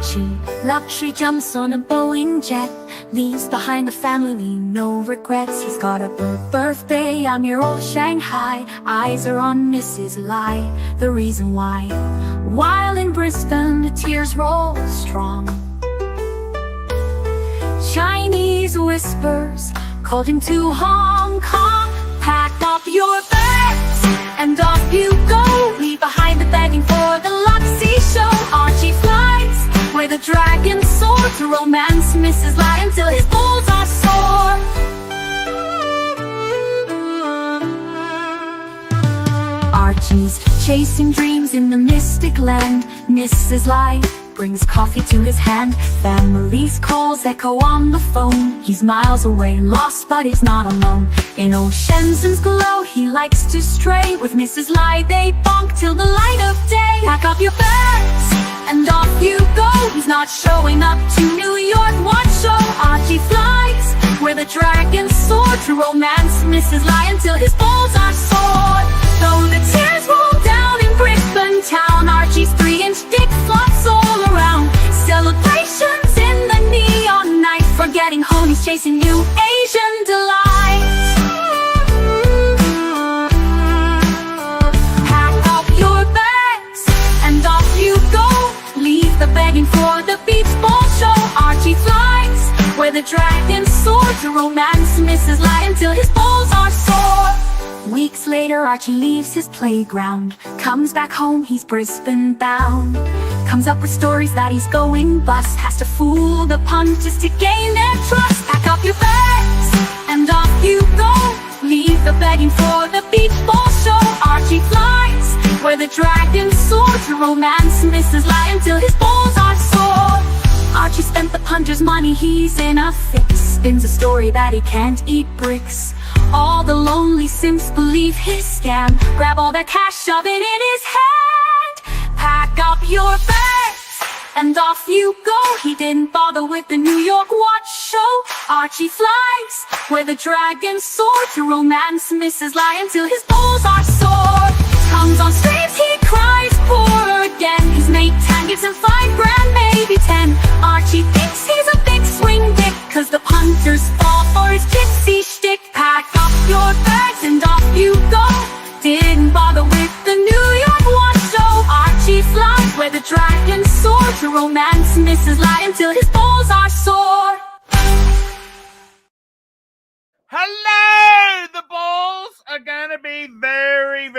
ArchieLuxury jumps on a Boeing jet, leaves behind a family, no regrets. He's got a birthday on your old Shanghai. Eyes are on Mrs. Lai, the reason why. While in Brisbane, the tears roll strong. Chinese whispers called him to Hong Kong. Pack up your bags and off you go. Leave behind the begging for the Luxury show. Archie flies where the dragons soar to romance Mrs. Lai until his balls are sore. Archie's chasing dreams in the mystic land. Mrs. Lai brings coffee to his hand. Family's calls echo on the phone. He's miles away, lost, but he's not alone. In old Shenzhen's glow, he likes to stray. With Mrs. Lai, they bonk till the light of day. Pack up your bags and off you go. He's not showing up to New York, what show? Archie flies where the dragons soar to romance Mrs. Lai until his balls are sore. Though the tears roll down in Brisbane town, Archie's 3-inch dick flops all around. Celebrations in the neon night, forgetting home, he's chasing new Asian delight. Pack up your bags and off you go. Leave the begging for the beach ball show. Archie flies where the dragons soar to romance Mrs. Lai until his balls are sore. Weeks later, Archie leaves his playground. Comes back home, he's Brisbane bound. Comes up with stories that he's going bust. Has to fool the punters to gain their trust. Pack up your bags and off you go. Leave the begging for the beach ball show. Archie flies where the dragons soar to romance Mrs. Lai until his balls are sore. Archie spent the punter's money, he's in a fix. Spins a story that he can't eat bricks. All the lonely simps believe his scam. Grab all their cash, shove it in his hand. Pack up your bags and off you go. He didn't bother with the New York watch show. Archie flies where the dragons soar to romance Mrs. Lai until his balls are sore. Comes on streams, he cries poor again. His mate Tan gives him $5 grand, maybe 10. Archie thinks he's a big swing dick, cause the punters fall for his gypsy shtick. Pack up your bags and off you go. Didn't bother with the New York watch show. Archie flies where the dragons soar to romance Mrs. Lai until his balls are sore. Hello! The balls are going to be very,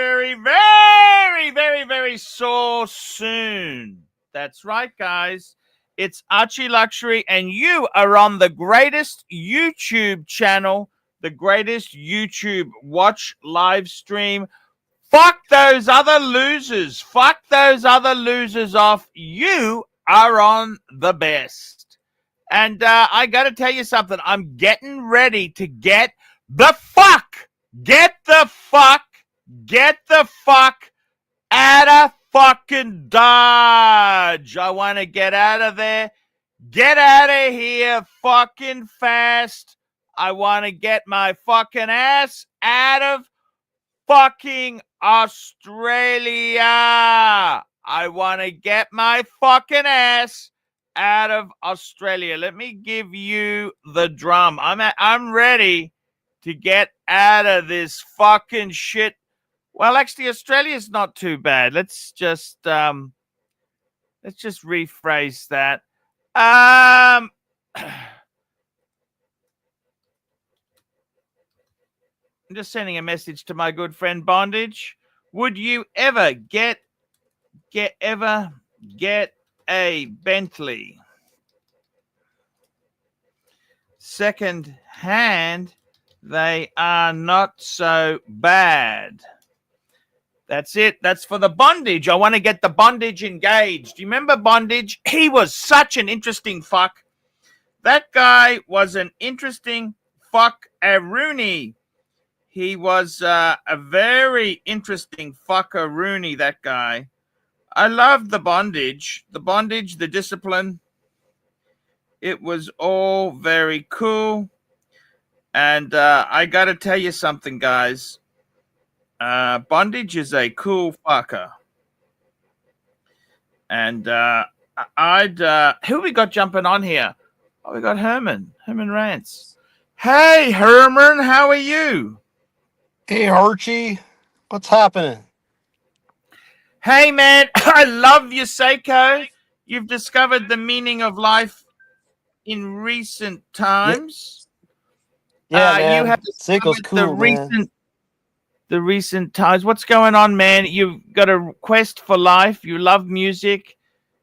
very sore soon. That's right, guys. It's ArchieLuxury, and you are on the greatest YouTube channel, the greatest YouTube watch live stream. Fuck those other losers. Fuck those other losers off. You are on the best. And I got to tell you something. I'm getting ready to get the fuck out of fucking Dodge. I want to get out of there. Get out of here fucking fast. I want to get my fucking ass out of fucking Australia. I want to get my fucking ass out of Australia. Let me give you the drum. I'm ready to get out of this fucking shit. Well, actually, Australia's not too bad. Let's just rephrase that. I'm just sending a message to my good friend Bondage. Would you ever get a Bentley second hand? They are not so bad. That's it. That's for the Bondage. I want to get the Bondage engaged. Do you remember Bondage? He was such an interesting fuck. That guy was an interesting fuck-a-rooney. He was a very interesting fuck-a-rooney, that guy. I loved the Bondage, the discipline. It was all very cool. And I got to tell you something, guys. Bondage is a cool fucker. And I'd who we got jumping on here? Oh, we got Herman Rants. Hey Herman, how are you? Hey Archie, what's happening? Hey man, I love you, Seiko. You've discovered the meaning of life in recent times. Yeah, You man. have Seiko's discovered cool, man. the recent times. What's going on, man? You've got a quest for life. You love music.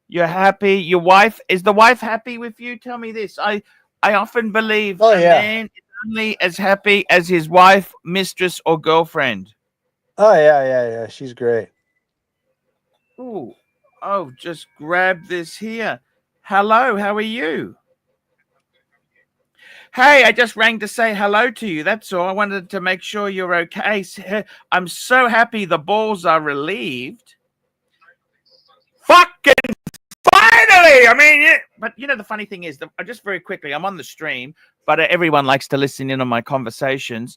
You're happy. Your wife, is the wife happy with you? Tell me this. I often believe Oh a yeah. man is only as happy as his wife, mistress, or girlfriend. Oh yeah. She's great. Ooh. Oh, just grab this here. Hello, how are you? Hey, I just rang to say hello to you. That's all. I wanted to make sure you're okay. I'm so happy the balls are relieved. Fucking finally! I mean, but you know, the funny thing is, just very quickly, I'm on the stream, but everyone likes to listen in on my conversations.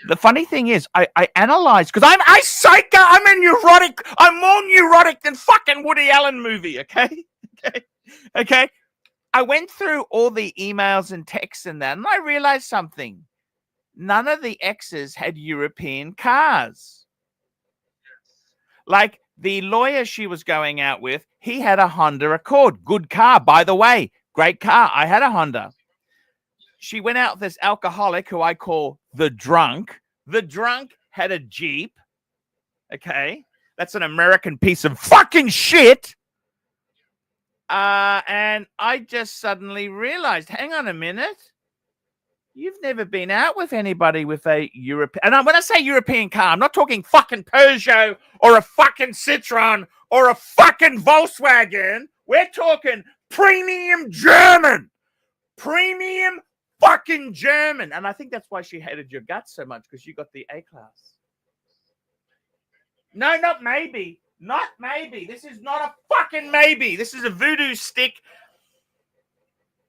The funny thing is, I analyze, because I'm psycho. I'm a neurotic. I'm more neurotic than fucking Woody Allen movie. Okay. I went through all the emails and texts and that, and I realized something. None of the exes had European cars. Like the lawyer she was going out with, he had a Honda Accord. Good car, by the way. Great car. I had a Honda. She went out with this alcoholic who I call the drunk. The drunk had a Jeep. Okay. That's an American piece of fucking shit. And I just suddenly realized, hang on a minute. You've never been out with anybody with a European. And when I say European car, I'm not talking fucking Peugeot or a fucking Citroen or a fucking Volkswagen. We're talking premium German. Premium fucking German. And I think that's why she hated your guts so much, because you got the A-class. No, not maybe. Not maybe. This is not a fucking maybe. This is a voodoo stick.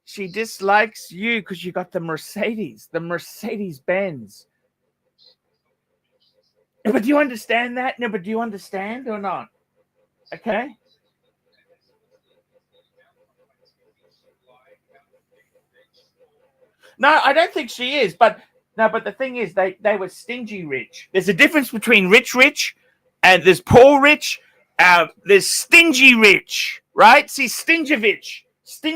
She dislikes you because you got the Mercedes-Benz. But do you understand that? No, but do you understand or not? Okay. No, I don't think she is. But the thing is, they were stingy rich. There's a difference between rich, and there's poor rich. There's stingy rich, right? See, stingy rich. See,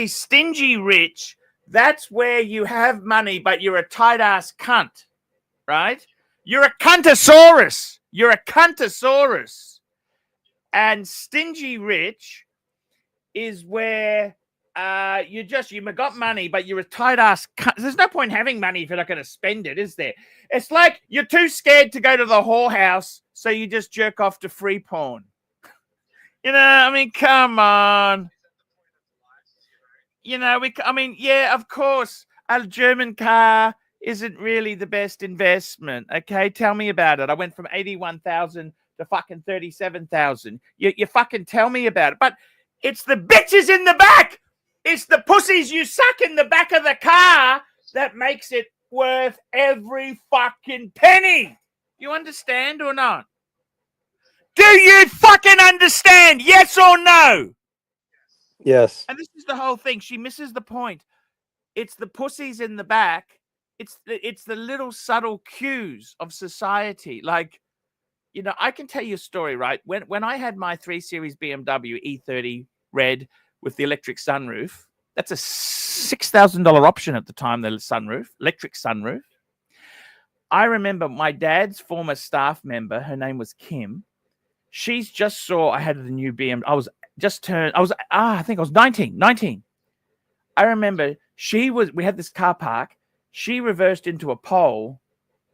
stingy rich, that's where you have money, but you're a tight ass cunt, right? You're a cuntosaurus. And stingy rich is where you got money, but you're a tight ass cunt. There's no point having money if you're not going to spend it, is there? It's like you're too scared to go to the whorehouse, so you just jerk off to free porn. You know, I mean, come on. You know, yeah, of course, a German car isn't really the best investment. Okay, tell me about it. I went from 81,000 to fucking 37,000. You fucking tell me about it. But it's the bitches in the back. It's the pussies you suck in the back of the car that makes it worth every fucking penny. You understand or not? Do you fucking understand? Yes or no? Yes. And this is the whole thing. She misses the point. It's the pussies in the back. It's the little subtle cues of society. Like, you know, I can tell you a story, right? When I had my 3 Series BMW E30 red with the electric sunroof, that's a $6,000 option at the time, the sunroof, electric sunroof. I remember my dad's former staff member, her name was Kim. She's just saw I had the new BMW. I think I was 19. I remember we had this car park. She reversed into a pole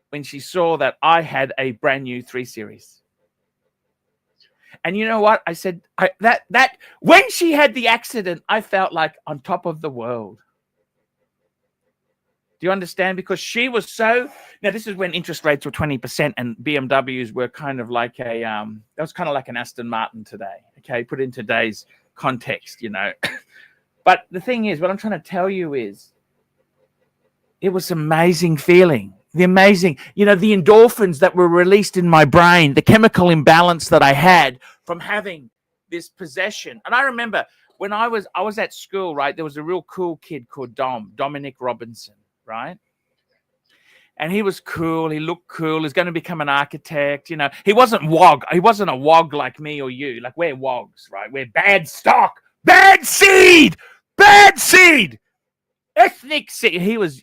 when she saw that I had a brand new 3 Series. And you know what? I said that when she had the accident, I felt like on top of the world. Do you understand? Because she was so. Now this is when interest rates were 20% and BMWs were kind of like that was kind of like an Aston Martin today. Okay, put in today's context, you know. But the thing is, what I'm trying to tell you is, it was an amazing feeling. the amazing, the endorphins that were released in my brain, the chemical imbalance that I had from having this possession. And I remember when I was at school, right, there was a real cool kid called Dominic Robinson, right? And he was cool. He looked cool. He's going to become an architect. He wasn't wog. He wasn't a wog like me or you. Like, we're wogs, right? We're bad stock, bad seed, ethnic seed. He was,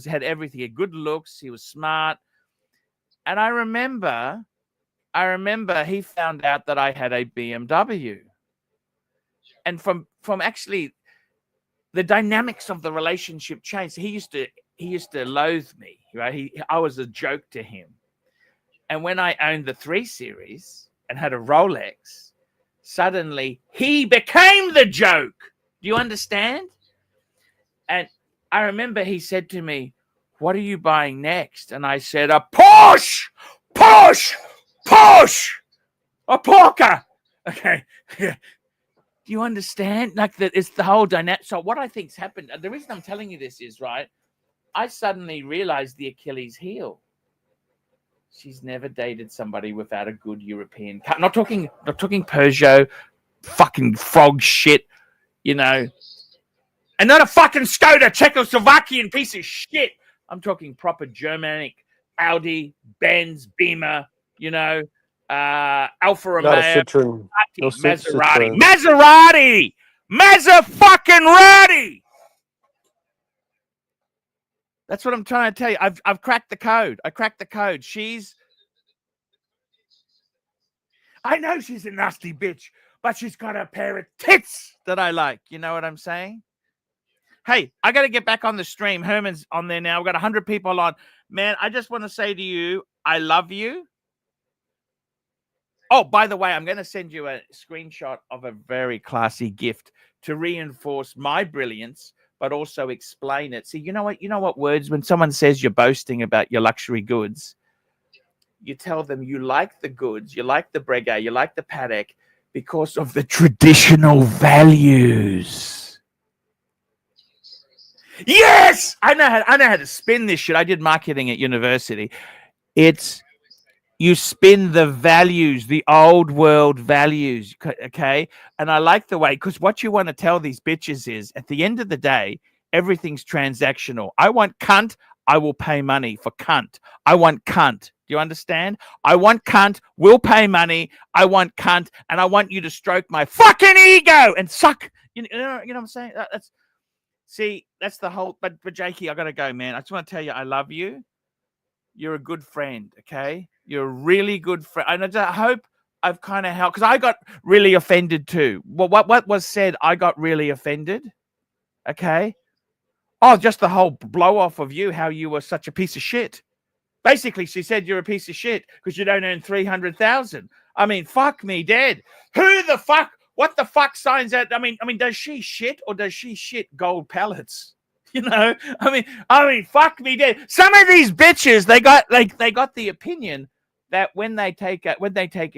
had everything. He had good looks. He was smart. And I remember he found out that I had a BMW. And from actually the dynamics of the relationship changed. He used to loathe me, right? I was a joke to him. And when I owned the 3 Series and had a Rolex, suddenly he became the joke. Do you understand? And I remember he said to me, "What are you buying next?" And I said, "A Porsche, a Porker." Okay. Do you understand? Like that, it's the whole dynamic. So what I think's happened, the reason I'm telling you this is, right, I suddenly realized the Achilles heel. She's never dated somebody without a good European car. Not talking Peugeot, fucking frog shit, and not a fucking Skoda, Czechoslovakian piece of shit. I'm talking proper Germanic, Audi, Benz, Beamer, Alfa Romeo, Maserati. That's what I'm trying to tell you. I've cracked the code. I cracked the code. I know she's a nasty bitch, but she's got a pair of tits that I like. You know what I'm saying? Hey, I got to get back on the stream. Herman's on there now. We've got 100 people on. Man, I just want to say to you, I love you. Oh, by the way, I'm going to send you a screenshot of a very classy gift to reinforce my brilliance, but also explain it. See, you know what words, when someone says you're boasting about your luxury goods, you tell them you like the goods, you like the Breguet, you like the Patek because of the traditional values. Yes, I know how to spin this shit. I did marketing at university. You spin the values, the old world values, okay? And I like the way, because what you want to tell these bitches is, at the end of the day, everything's transactional. I want cunt, I will pay money for cunt. I want cunt. Do you understand? I want cunt, will pay money. I want cunt, and I want you to stroke my fucking ego and suck. You know what I'm saying? That's the whole. But Jakey, I gotta go, man. I just want to tell you, I love you. You're a good friend, okay? You're a really good friend. And I hope I've kind of helped, because I got really offended too. Well, what was said, I got really offended, okay? Oh, just the whole blow off of you, how you were such a piece of shit. Basically, she said you're a piece of shit because you don't earn 300,000. I mean, fuck me dead. Who the fuck? What the fuck signs out? I mean, does she shit or does she shit gold pellets? I mean, fuck me dead. Some of these bitches, they got the opinion that when they take a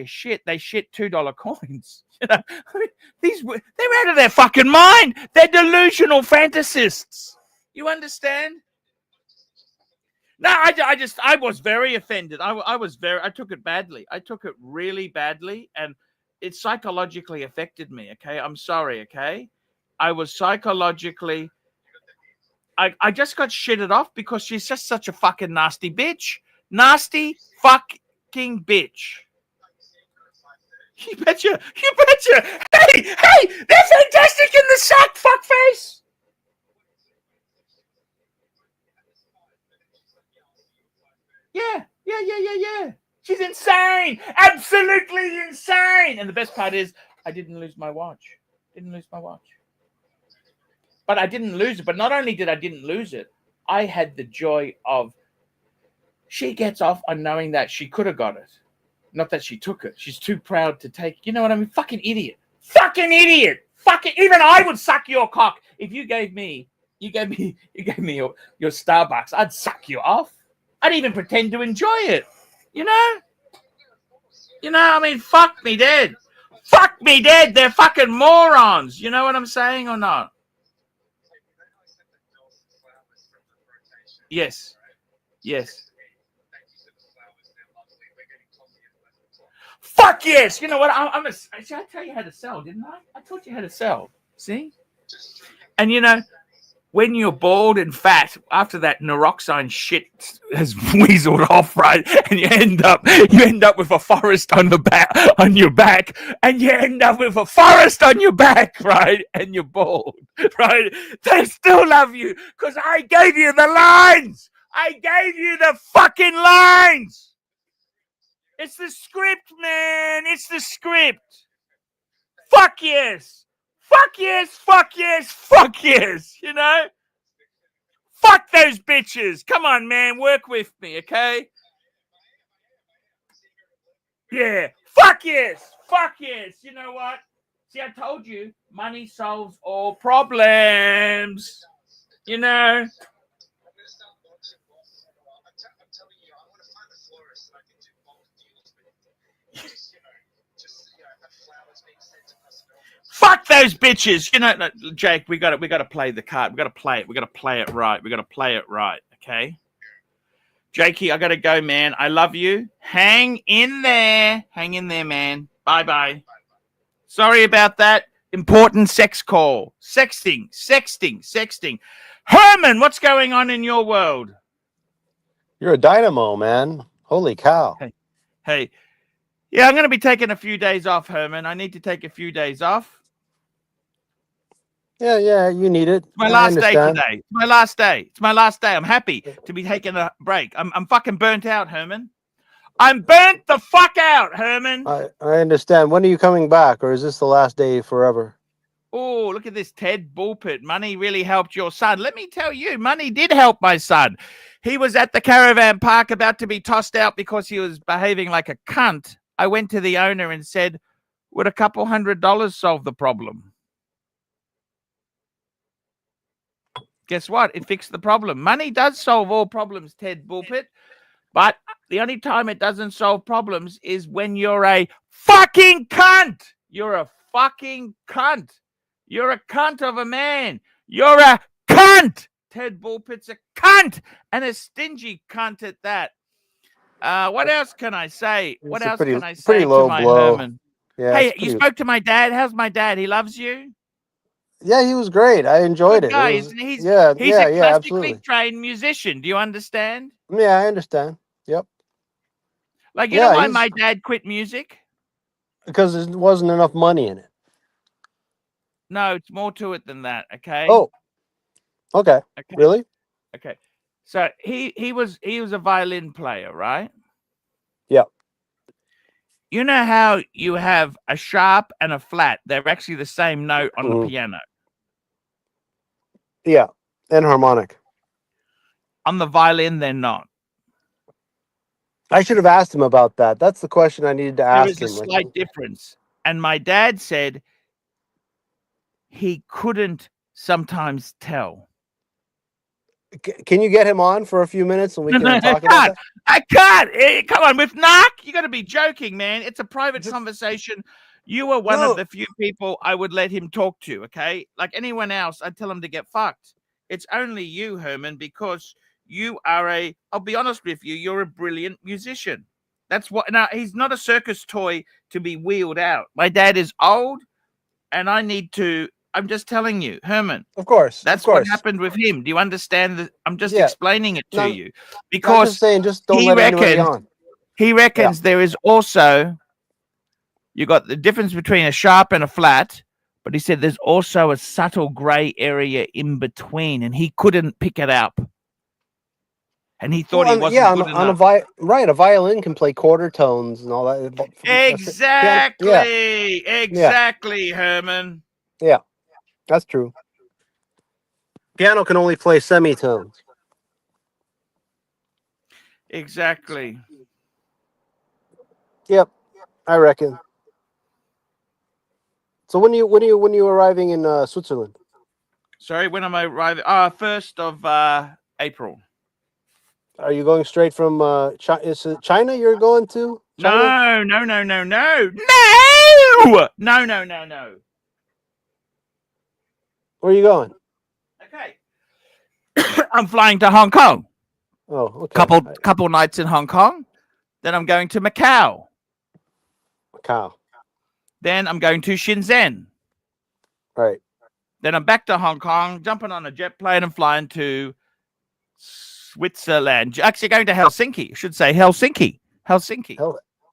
shit, they shit $2 coins. I mean, they're out of their fucking mind. They're delusional fantasists. You understand? No, I was very offended. I took it badly. I took it really badly, and it psychologically affected me. Okay, I'm sorry. Okay, I was psychologically. I just got shitted off because she's just such a fucking nasty bitch. Nasty fucking bitch. You betcha. Hey, they're fantastic in the sack, fuckface. Yeah. She's insane. Absolutely insane. And the best part is I didn't lose my watch. But I didn't lose it. But not only did I didn't lose it, I had the joy of, she gets off on knowing that she could have got it. Not that she took it. She's too proud to take. You know what I mean? Fucking idiot. Even I would suck your cock if you gave me your Starbucks. I'd suck you off. I'd even pretend to enjoy it. I mean, fuck me dead. They're fucking morons. You know what I'm saying or not? Yes. Yes. Fuck yes! You know what? See, I tell you how to sell, didn't I? I taught you how to sell. See? And you know, when you're bald and fat, after that Noroxine shit has weaseled off, right? And you end up with a forest on the back, on your back, and you end up with a forest on your back, right? And you're bald, right? They still love you because I gave you the lines. I gave you the fucking lines. It's the script, man. It's the script. Fuck yes. Fuck yes. Fuck yes. Fuck yes. You know? Fuck those bitches. Come on, man. Work with me, okay? Yeah. Fuck yes. Fuck yes. You know what? See, I told you, money solves all problems. You know? Fuck those bitches. You know, no, Jake, we got to play the card. We got to play it. We got to play it right. We got to play it right, okay? Jakey, I got to go, man. I love you. Hang in there. Hang in there, man. Bye-bye. Sorry about that. Important sex call. Sexting. Herman, what's going on in your world? You're a dynamo, man. Holy cow. Hey. Yeah, I'm going to be taking a few days off, Herman. I need to take a few days off. Yeah, you need it. It's my last day today. It's my last day. It's my last day. I'm happy to be taking a break. I'm fucking burnt out, Herman. I'm burnt the fuck out, Herman. I understand. When are you coming back, or is this the last day forever? Oh, look at this, Ted Bullpit. Money really helped your son. Let me tell you, money did help my son. He was at the caravan park about to be tossed out because he was behaving like a cunt. I went to the owner and said, would a couple $100 solve the problem? Guess what? It fixed the problem. Money does solve all problems, Ted Bullpit. But the only time it doesn't solve problems is when you're a fucking cunt. You're a fucking cunt. You're a cunt of a man. You're a cunt. Ted Bullpit's a cunt and a stingy cunt at that. What else can I say? What else can I say to my Herman? Yeah, hey, you spoke to my dad. How's my dad? He loves you? Yeah, he was great. I enjoyed it. Guy, He's a classically absolutely trained musician. Do you understand? Yeah, I understand. Yep. Like, you know why my dad quit music? Because there wasn't enough money in it. No, it's more to it than that, okay? Oh. Okay. Really? Okay. So he was a violin player, right? Yeah. You know how you have a sharp and a flat? They're actually the same note on the piano. Yeah. And harmonic. On the violin, they're not. I should have asked him about that. That's the question I needed to ask him. There is a slight difference. And my dad said he couldn't sometimes tell. Can you get him on for a few minutes and we can talk about that? I can't. Come on, with Narc, you got to be joking, man. It's a private conversation. You are one of the few people I would let him talk to, okay? Like anyone else, I'd tell him to get fucked. It's only you, Herman, because you are I'll be honest with you, you're a brilliant musician. That's what. Now, he's not a circus toy to be wheeled out. My dad is old, and I'm just telling you, Herman. Of course. That's what happened with him. Do you understand? I'm just explaining it to you. Because just saying, just don't let anybody on. He reckons there is also, you got the difference between a sharp and a flat, but he said there's also a subtle gray area in between, and he couldn't pick it up. And he thought he wasn't good enough. A violin can play quarter tones and all that. Exactly, Herman. Yeah. That's true. Piano can only play semitones. Exactly. Yep, I reckon. So when you arriving in Switzerland? Sorry, when am I arriving? 1st of April. Are you going straight from China? Is it China you're going to? China? No. Where are you going? Okay. I'm flying to Hong Kong. Oh, okay. Couple nights in Hong Kong. Then I'm going to Macau. Macau. Then I'm going to Shenzhen. Right. Then I'm back to Hong Kong, jumping on a jet plane and flying to Switzerland. Actually, going to Helsinki. I should say Helsinki. Helsinki.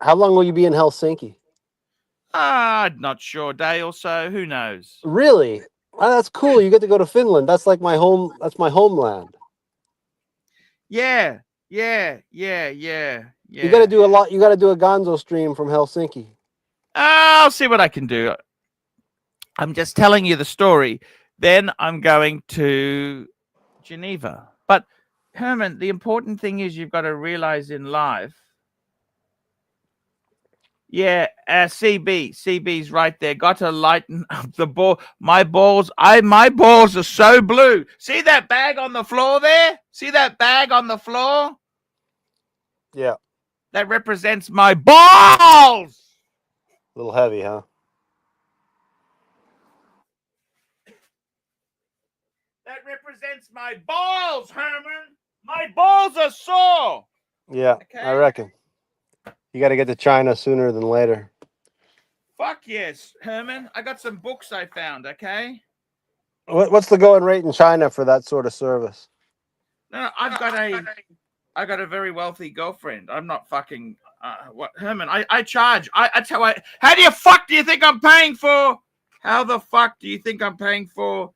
How long will you be in Helsinki? Not sure. Day or so. Who knows? Really? Oh, that's cool. You get to go to Finland. That's like my home. That's my homeland. Yeah. You got to do a lot. You got to do a Gonzo stream from Helsinki. I'll see what I can do. I'm just telling you the story. Then I'm going to Geneva. But Herman, the important thing is you've got to realize in life. Yeah, CB's right there. Got to lighten up the ball. My balls are so blue. See that bag on the floor there? See that bag on the floor? Yeah. That represents my balls. A little heavy, huh? That represents my balls, Herman. My balls are sore. Yeah, okay. I reckon. You got to get to China sooner than later. Fuck yes, Herman. I got some books I found, okay? What's the going rate in China for that sort of service? No, I got a very wealthy girlfriend. I'm not fucking what Herman. I charge. I tell you, how the fuck do you think I'm paying for? How the fuck do you think I'm paying for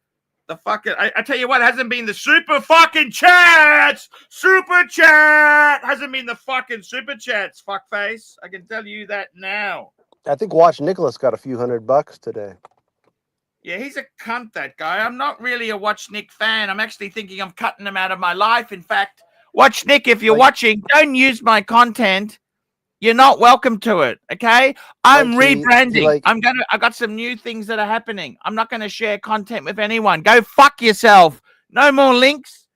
the fucking I tell you what, hasn't been the super fucking chats. Super chat hasn't been the fucking super chats, fuckface. I can tell you that now. I think Watch Nicholas got a few $100 today. Yeah, he's a cunt, that guy. I'm not really a Watch Nick fan. I'm actually thinking of cutting him out of my life. In fact, Watch Nick, if you're watching, don't use my content. You're not welcome to it. Okay. I'm rebranding. I got some new things that are happening. I'm not going to share content with anyone. Go fuck yourself. No more links.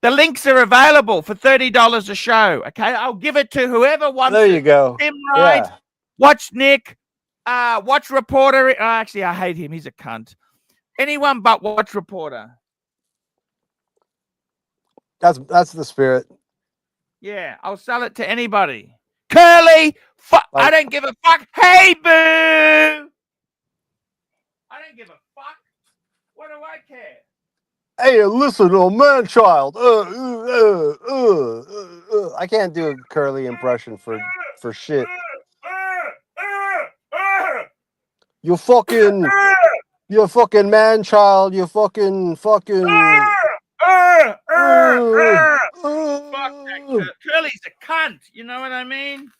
The links are available for $30 a show. Okay. I'll give it to whoever wants. There you go. Tim Wright, yeah. Watch Nick, Watch Reporter. Actually, I hate him. He's a cunt. Anyone but Watch Reporter. That's the spirit. Yeah. I'll sell it to anybody. Curly, I don't give a fuck. Hey, boo! I don't give a fuck. What do I care? Hey, listen, oh man, child. I can't do a Curly impression for shit. You fucking man, child. You fucking. Fuck that. Curly's a cunt. You know what I mean?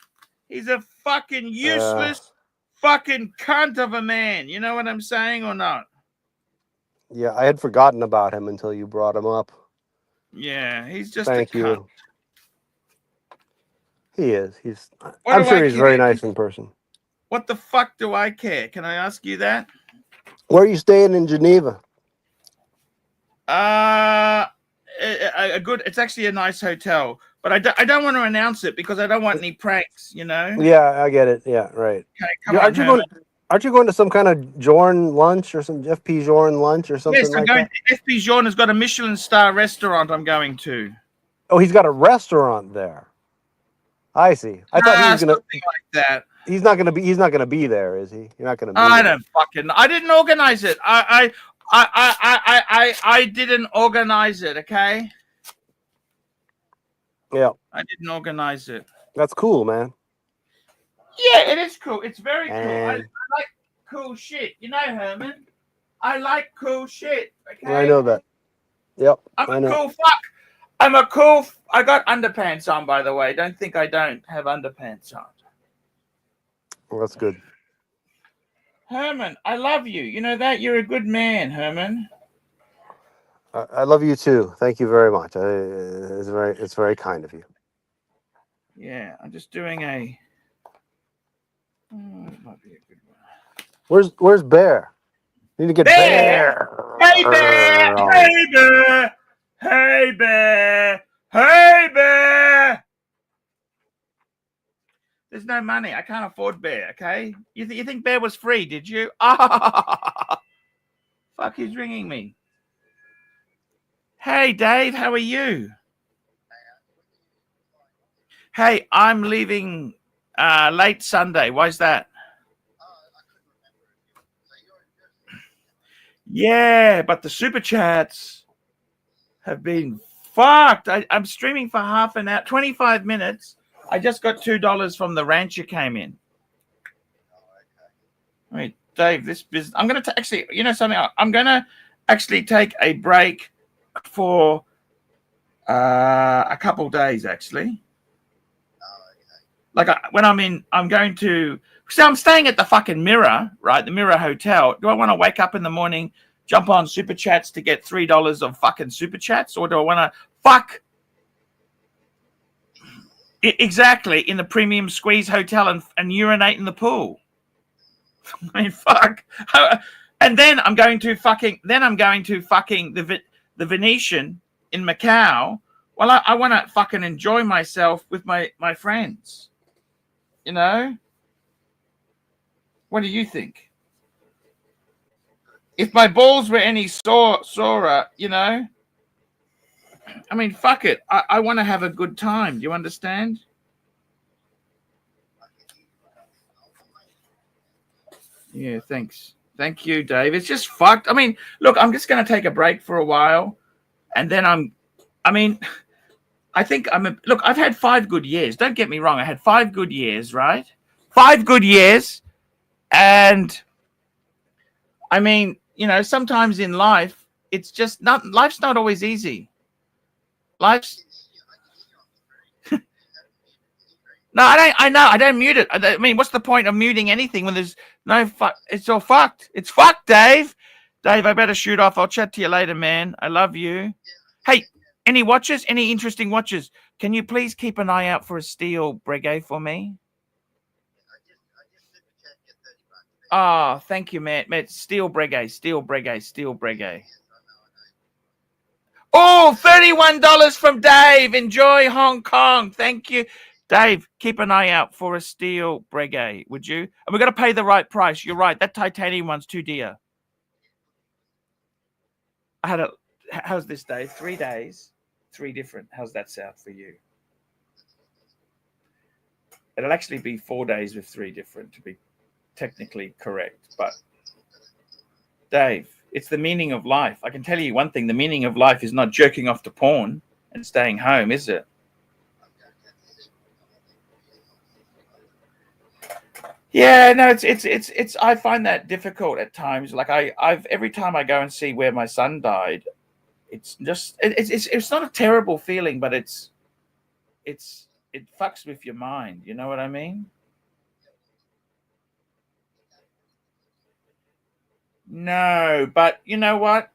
He's a fucking useless fucking cunt of a man. You know what I'm saying or not? Yeah, I had forgotten about him until you brought him up. Yeah, he's just a cunt. He is. I'm sure he's very nice in person. What the fuck do I care? Can I ask you that? Where are you staying in Geneva? It's actually a nice hotel, but I don't want to announce it because I don't want any pranks, you know? Yeah, I get it. Yeah, right. Okay, aren't you going to some kind of Jorn lunch or some FP Jorn lunch or something? Yes, I'm going to FP Jorn has got a Michelin star restaurant I'm going to. Oh, he's got a restaurant there. I see. I thought he was going to like that. He's not going to be there, is he? You're not going to be there. I didn't organize it. I didn't organize it, okay? Yeah. I didn't organize it. That's cool, man. Yeah, it is cool. It's very cool. I like cool shit. You know, Herman? I like cool shit, okay? I know that. Yep. I'm a cool fuck. I got underpants on, by the way. Don't think I don't have underpants on. Well, that's good. Herman, I love you. You know that? You're a good man, Herman. I love you too. Thank you very much. It's very kind of you. Yeah, I'm just doing it might be a good one. Where's Bear? You need to get Bear. Hey Bear! Hey Bear! Hey Bear! Hey Bear! There's no money. I can't afford Bear, okay? You think Bear was free, did you? Fuck, he's ringing me. Hey, Dave, how are you? Hey, I'm leaving late Sunday. Why's that? Yeah, but the super chats have been fucked. I'm streaming for half an hour, 25 minutes. I just got $2 from the rancher came in. I mean, Dave, this business. I'm going to actually, you know something? I'm going to actually take a break for a couple days, actually. Like when I'm going to. So I'm staying at the fucking Mirror, right? The Mirror Hotel. Do I want to wake up in the morning, jump on super chats to get $3 of fucking super chats, or do I want to fuck exactly in the premium squeeze hotel and urinate in the pool? I mean, fuck. And then I'm going to fucking the Venetian in Macau. Well, I want to fucking enjoy myself with my friends. You know? What do you think? If my balls were any sorer, you know? I mean, fuck it. I want to have a good time. Do you understand? Yeah, thanks. Thank you, Dave. It's just fucked. I mean, look, I'm just going to take a break for a while. And then look, I've had 5 good years. Don't get me wrong. I had 5 good years, right? 5 good years. And I mean, you know, sometimes in life, it's just life's not always easy. Life's no, I know. I don't mute it. I mean, what's the point of muting anything when there's no fuck? It's all fucked. It's fucked, Dave. Dave, I better shoot off. I'll chat to you later, man. I love you. Hey, any watches? Any interesting watches? Can you please keep an eye out for a steel Breguet for me? Oh, thank you, man. Steel Breguet, steel Breguet, steel Breguet. Oh, $31 from Dave. Enjoy Hong Kong. Thank you. Dave, keep an eye out for a steel Breguet, would you? And we're going to pay the right price. You're right. That titanium one's too dear. How's this, Dave? 3 days, 3 different. How's that sound for you? It'll actually be 4 days with 3 different to be technically correct. But Dave, it's the meaning of life. I can tell you one thing. The meaning of life is not jerking off to porn and staying home, is it? Yeah, no, it's I find that difficult at times. Like I've every time I go and see where my son died, it's just it's not a terrible feeling, but it fucks with your mind. You know what I mean? No, but you know what?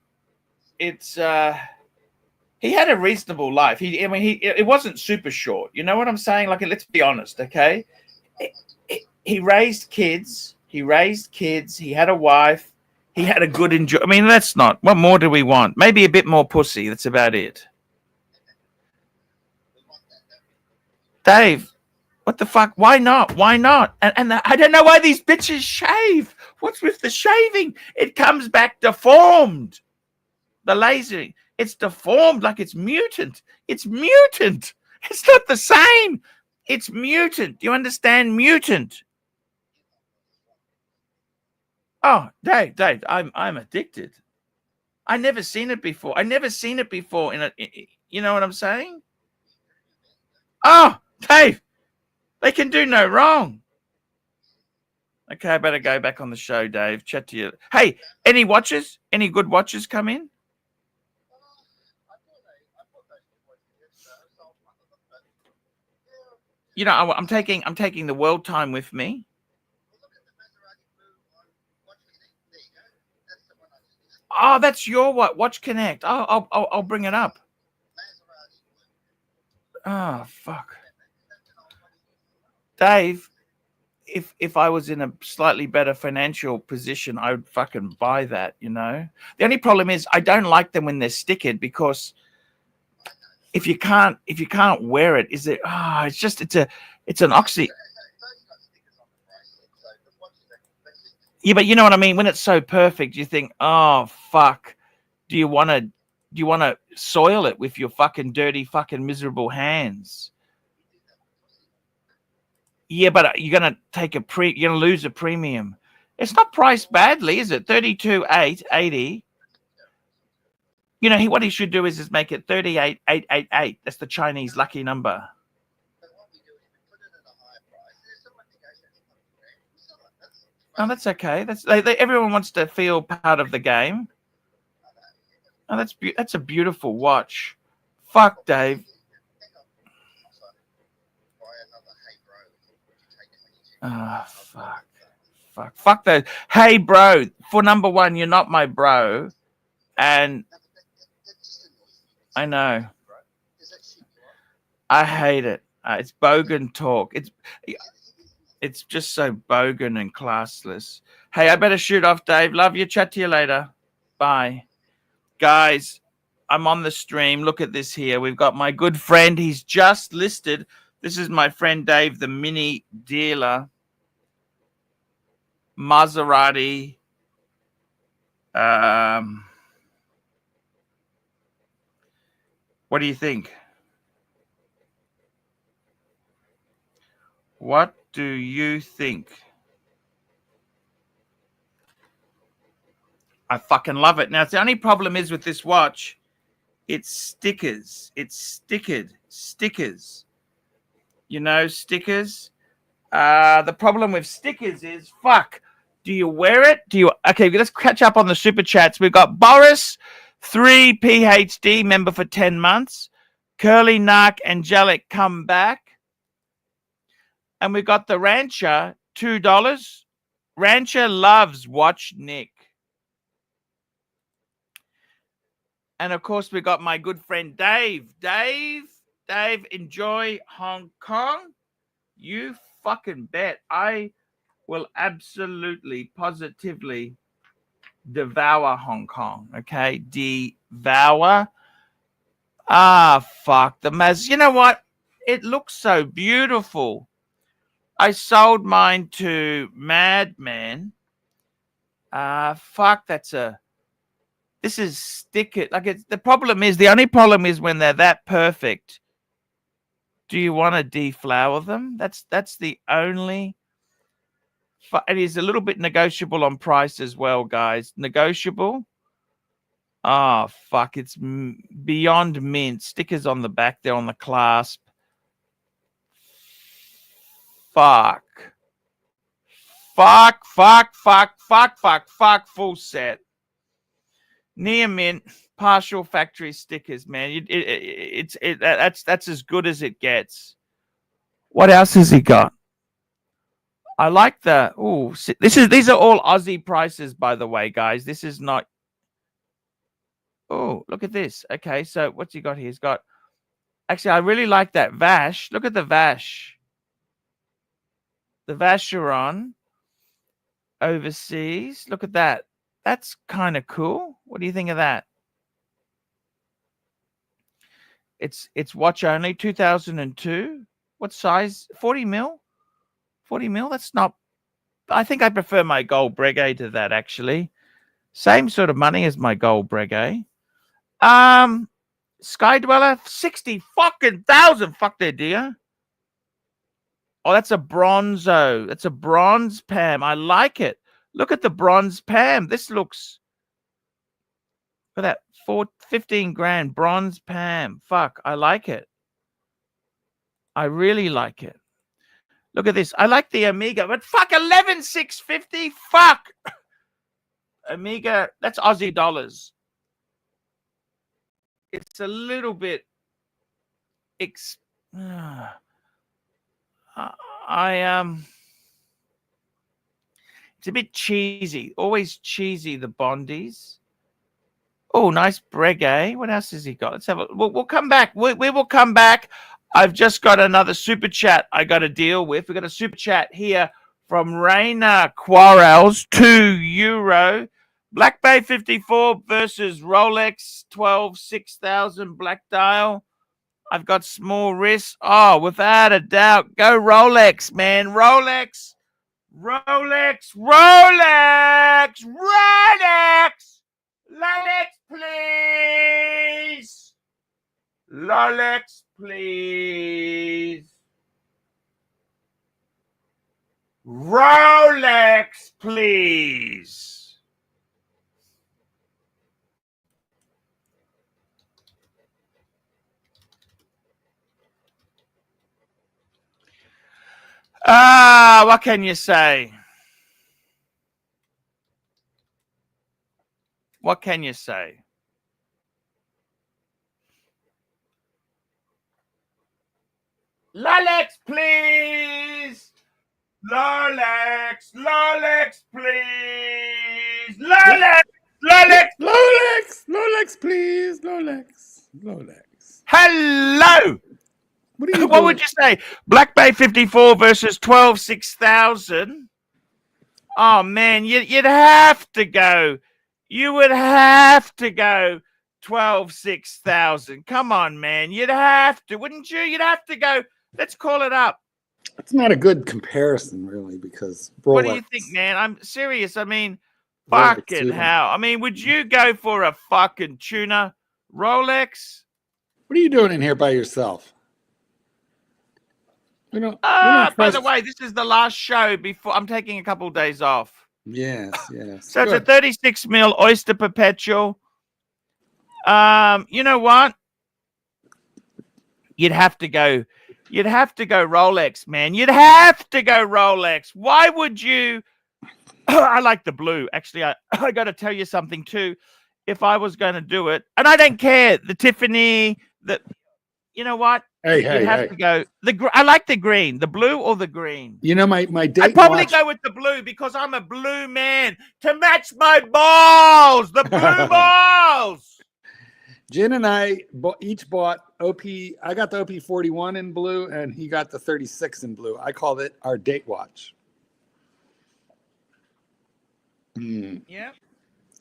It's he had a reasonable life. It wasn't super short. You know what I'm saying? Like, let's be honest, okay? He raised kids. He had a wife. He had a good enjoy. I mean, that's not. What more do we want? Maybe a bit more pussy. That's about it. Dave, what the fuck? Why not? Why not? And I don't know why these bitches shave. What's with the shaving? It comes back deformed. The laser, it's deformed like it's mutant. It's mutant. It's not the same. It's mutant. Do you understand? Mutant. Oh, Dave, I'm addicted. I never seen it before. In a, you know what I'm saying? Oh, Dave, they can do no wrong. Okay, I better go back on the show, Dave. Chat to you. Hey, any watches? Any good watches come in? You know, I'm taking the world time with me. Oh, that's your Watch Connect. Oh, I'll bring it up. Oh, fuck. Dave, if I was in a slightly better financial position, I would fucking buy that, you know? The only problem is I don't like them when they're stickered, because if you can't wear it, it's an oxy. Yeah, but you know what I mean? When it's so perfect, you think, oh fuck. Do you wanna soil it with your fucking dirty, fucking miserable hands? Yeah, but you're gonna you're gonna lose a premium. It's not priced badly, is it? 32,880. You know, what he should do is make it 38,888. That's the Chinese lucky number. Oh, that's okay. Everyone wants to feel part of the game. Oh, that's a beautiful watch. Fuck, Dave. Oh, fuck those. Hey, bro. For number one, you're not my bro, and I know. I hate it. It's bogan talk. It's just so bogan and classless. Hey, I better shoot off, Dave. Love you. Chat to you later. Bye. Guys, I'm on the stream. Look at this here. We've got my good friend. He's just listed. This is my friend Dave, the mini dealer. Maserati. What do you think? What do you think? I fucking love it. Now, the only problem is with this watch, it's stickers. It's stickers. You know, stickers. The problem with stickers is, fuck, do you wear it? Okay, let's catch up on the super chats. We've got Boris, 3 PhD, member for 10 months. Curly Narc Angelic come back. And we got the Rancher, $2. Rancher loves Watch Nick. And of course, we got my good friend Dave. Dave, enjoy Hong Kong. You fucking bet. I will absolutely, positively devour Hong Kong. Okay? Devour. Fuck. The Maz. You know what? It looks so beautiful. I sold mine to Madman. Fuck, this is sticker. Like, the only problem is when they're that perfect. Do you want to deflower them? That's the only. It is a little bit negotiable on price as well, guys. Negotiable. Fuck, it's beyond mint. Stickers on the back there on the clasp. Fuck, full set. Near mint, partial factory stickers, man. That's as good as it gets. What else has he got? I like these are all Aussie prices, by the way, guys. This is not. Oh, look at this. Okay, so what's he got here? He's got. Actually, I really like that Vash. Look at the Vash. The Vacheron overseas. Look at that. That's kind of cool. What do you think of that? It's watch only, 2002. What size? 40 mil? 40 mil? That's not. I think I prefer my gold Breguet to that, actually. Same sort of money as my gold Breguet. Sky Dweller, 60 fucking thousand. Fuck there, dear. Oh, that's a bronzo. That's a bronze Pam. I like it. Look at the bronze Pam. This looks. Look at that. 15 grand bronze Pam. Fuck, I like it. I really like it. Look at this. I like the Omega, but fuck, 11,650. Fuck. Omega, that's Aussie dollars. It's a little bit. It's a bit cheesy. Always cheesy, the Bondies. Oh, nice Breguet. What else has he got? Let's have a. We'll come back. We will come back. I've just got another super chat I got to deal with. We've got a super chat here from Raina Quarels, €2. Black Bay 54 versus Rolex 12, 6,000 black dial. I've got small wrists. Oh, without a doubt. Go Rolex, man. Rolex. Rolex. Rolex, please. Rolex, please. Rolex, please. What can you say? What can you say? Rolex, please. Rolex, Rolex, please. Rolex, Rolex, Rolex, please. Rolex. Hello. What are you What doing? would you say? Black Bay 54 versus 12 6000. Oh man, you'd have to go. You would have to go 12 6000. Come on, man. You'd have to, wouldn't you? You'd have to go. Let's call it up. It's not a good comparison, really, because Rolex. What do you think, man? I'm serious. I mean, Rolex fucking too. hell. I mean, would you go for a fucking tuna Rolex? What are you doing in here by yourself? We don't By trust- the way, this is the last show before I'm taking a couple of days off. Yes. So it's a Good. 36 mil Oyster Perpetual. You know what? You'd have to go Rolex, man. You'd have to go Rolex. Why would you? I like the blue. Actually, I got to tell you something too. If I was going to do it, and I don't care, the Tiffany, you know what? Hey. You'd have to go. I like the green, the blue or the green. You know, my date I'd probably watch. go with the blue because I'm a blue man to match my balls, the blue balls. Jen and I each bought OP. I got the OP 41 in blue, and he got the 36 in blue. I called it our date watch. Yeah.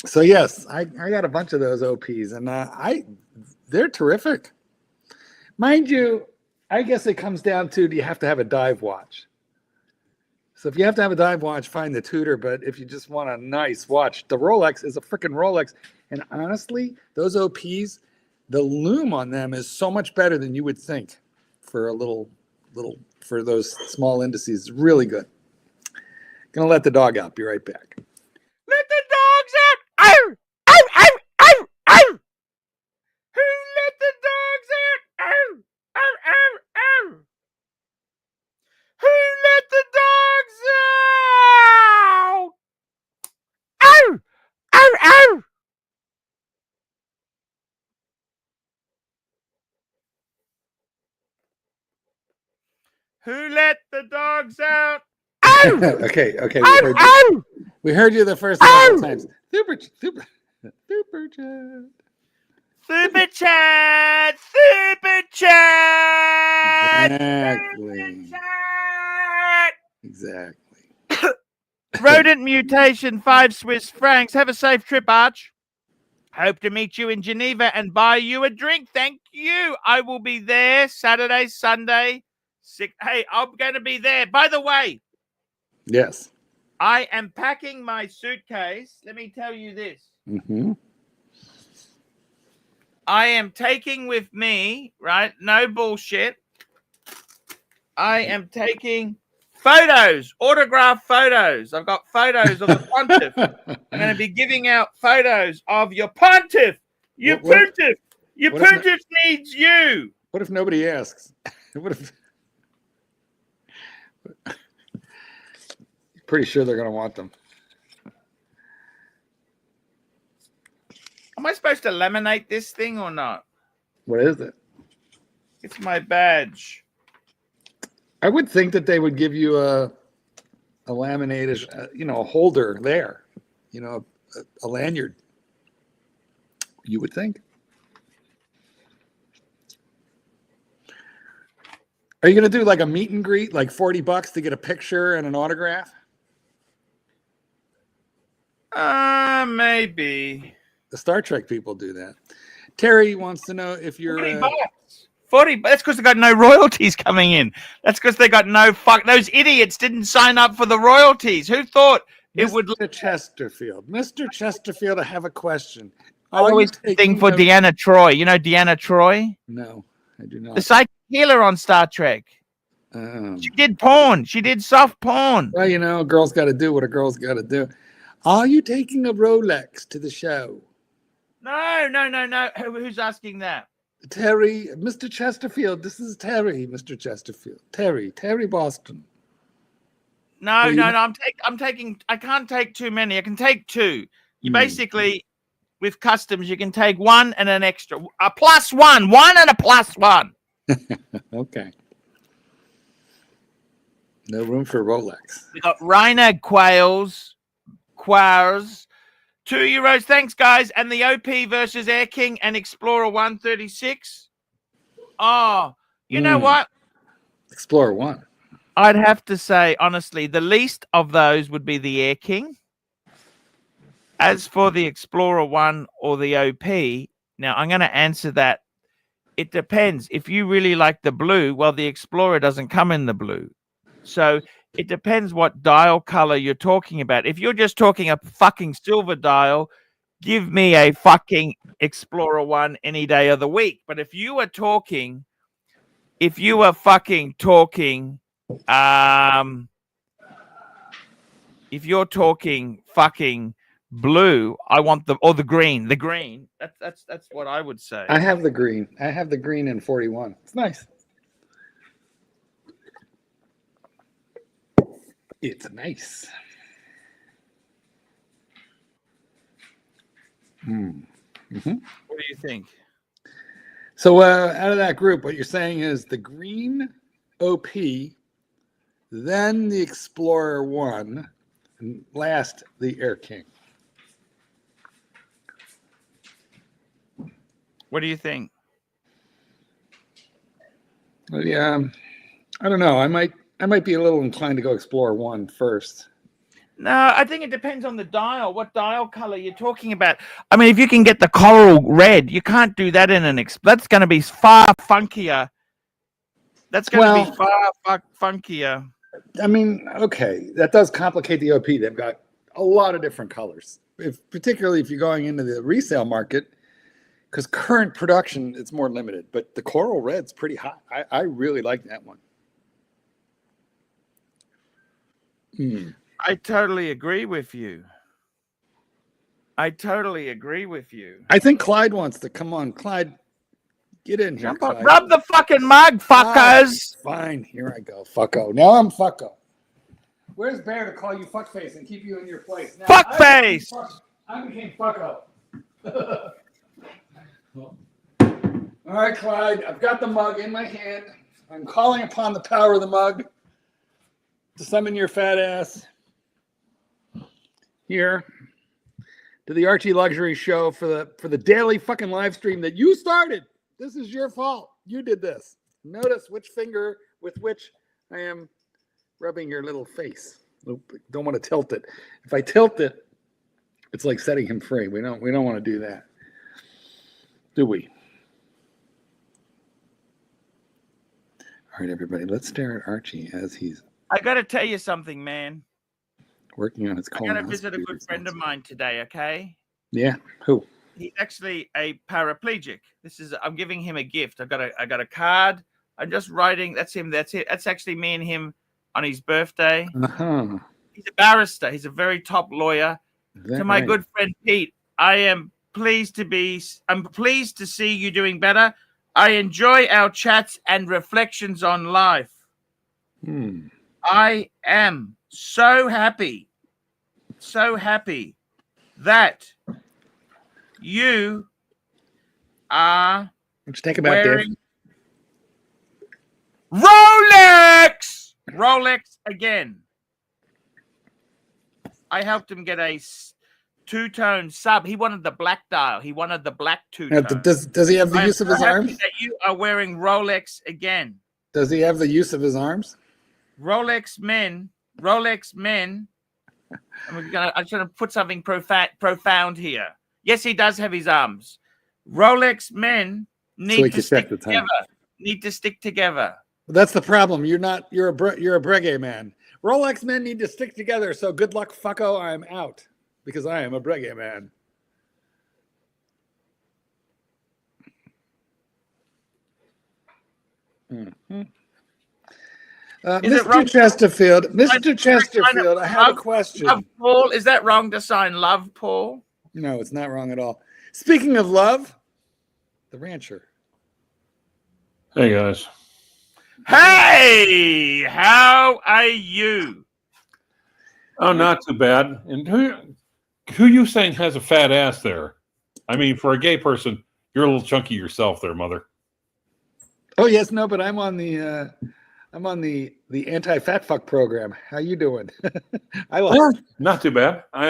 So yes, I got a bunch of those OPs, and they're terrific. Mind you, I guess it comes down to, do you have to have a dive watch? So if you have to have a dive watch, find the Tudor. But if you just want a nice watch, the Rolex is a freaking Rolex. And honestly, those OPs, the lume on them is so much better than you would think for a little for those small indices. Really good. Gonna let the dog out. Be right back. Let the dogs out! Ow! Ow! Ow! Ow! Ow! Who let the dogs out? Ow! Ow! Ow! Ow! Who let the dogs out? Ow! Ow! Ow! Who let the dogs out? Ow! Okay. Ow! We heard you the first Ow! couple times. Super chat. Super chat! Super chat! Exactly. Chat! Exactly. Rodent mutation, 5 Swiss francs. Have a safe trip, Arch. Hope to meet you in Geneva and buy you a drink. Thank you. I will be there Saturday, Sunday. Hey, I'm going to be there. By the way, Yes. I am packing my suitcase. Let me tell you this. Mm-hmm. I am taking with me, right? No bullshit. I am taking photos, autographed photos. I've got photos of the pontiff. I'm going to be giving out photos of your pontiff. Your pontiff. Your pontiff needs you. What if nobody asks? What if? Pretty sure they're going to want them. Am I supposed to laminate this thing or not? What is it? It's my badge. I would think that they would give you a laminated, a holder there, a lanyard. You would think. Are you going to do like a meet and greet, like $40 to get a picture and an autograph? Maybe. The Star Trek people do that. Terry wants to know if you're $40. $40. That's because they got no royalties coming in. That's because they got no Those idiots didn't sign up for the royalties. Who thought it would? Mr. Chesterfield. Mr. Chesterfield, I have a question. I always think for Deanna Troi. You know Deanna Troi? No, I do not. The psychic healer on Star Trek. She did porn. She did soft porn. Well, you know, a girl's got to do what a girl's got to do. Are you taking a Rolex to the show? No. Who's asking that? Terry, Mr. Chesterfield. This is Terry, Mr. Chesterfield. Terry Boston. No. I'm taking. I can't take too many. I can take two. You basically, with customs, you can take one and an extra, a plus one and a plus one. Okay. No room for Rolex. We got Rainer Quails, 2 euros. Thanks, guys. And the OP versus Air King and Explorer 136. Oh, you know what? Explorer 1. I'd have to say, honestly, the least of those would be the Air King. As for the Explorer 1 or the OP, now I'm going to answer that. It depends. If you really like the blue, well, the Explorer doesn't come in the blue. So it depends what dial color you're talking about. If you're just talking a fucking silver dial, give me a fucking Explorer 1 any day of the week. But if you are talking, if you're talking fucking blue, I want the green. That's what I would say. I have the green. I have the green in 41. It's nice. It's nice. What do you think? So out of that group, what you're saying is the green OP, then the Explorer 1, and last the Air King. What do you think? Yeah, I don't know. I might be a little inclined to go Explorer 1 first. No, I think it depends on the dial. What dial color you're talking about? I mean, if you can get the coral red, you can't do that in an that's going to be far funkier. That's going to be far funkier. I mean, okay, that does complicate the OP. They've got a lot of different colors, particularly if you're going into the resale market, because current production it's more limited. But the coral red's pretty hot. I really like that one. I totally agree with you. I think Clyde wants to come on. Clyde, get in here. Clyde. Rub the fucking mug, fuckers. Fine, here I go. Fucko. Now I'm fucko. Where's Bear to call you fuckface and keep you in your place? Now, Fuckface. I became fucko. All right, Clyde. I've got the mug in my hand. I'm calling upon the power of the mug to summon your fat ass here to the Archie Luxury show for the daily fucking live stream that you started. This is your fault. You did this. Notice which finger with which I am rubbing your little face. Don't want to tilt it. If I tilt it, it's like setting him free. We don't want to do that, do we? All right, everybody, let's stare at Archie as he's. I got to tell you something, man. Working on his colonoscopy. I got to visit a good friend of mine today, okay? Yeah, who? He's actually a paraplegic. I'm giving him a gift. I got a card. I'm just writing. That's him. That's it. That's actually me and him on his birthday. Uh-huh. He's a barrister. He's a very top lawyer. To my good friend Pete, I'm pleased to see you doing better. I enjoy our chats and reflections on life. I am so happy that you are wearing Rolex again. I helped him get a two-tone sub. He wanted the black dial. He wanted the black two-tone. Does he have the use of his arms? That you are wearing Rolex again. Does he have the use of his arms? Rolex men. I'm trying to put something profound here. Yes, he does have his arms. Rolex men need to stick together. Well, that's the problem. You're a Breguet man. Rolex men need to stick together. So good luck, fucko. I'm out because I am a Breguet man. Is it Mr. wrong? Chesterfield, Mr. Sign Chesterfield, I have a love, question. love, Paul. Is that wrong to sign love, Paul? No, it's not wrong at all. Speaking of love, the rancher. Hey guys. Hey, how are you? Oh, not too bad. And who you saying has a fat ass there? I mean, for a gay person, you're a little chunky yourself there, mother. Oh yes, no, but I'm on the anti-fat fuck program. How you doing? I lost. Not too bad. I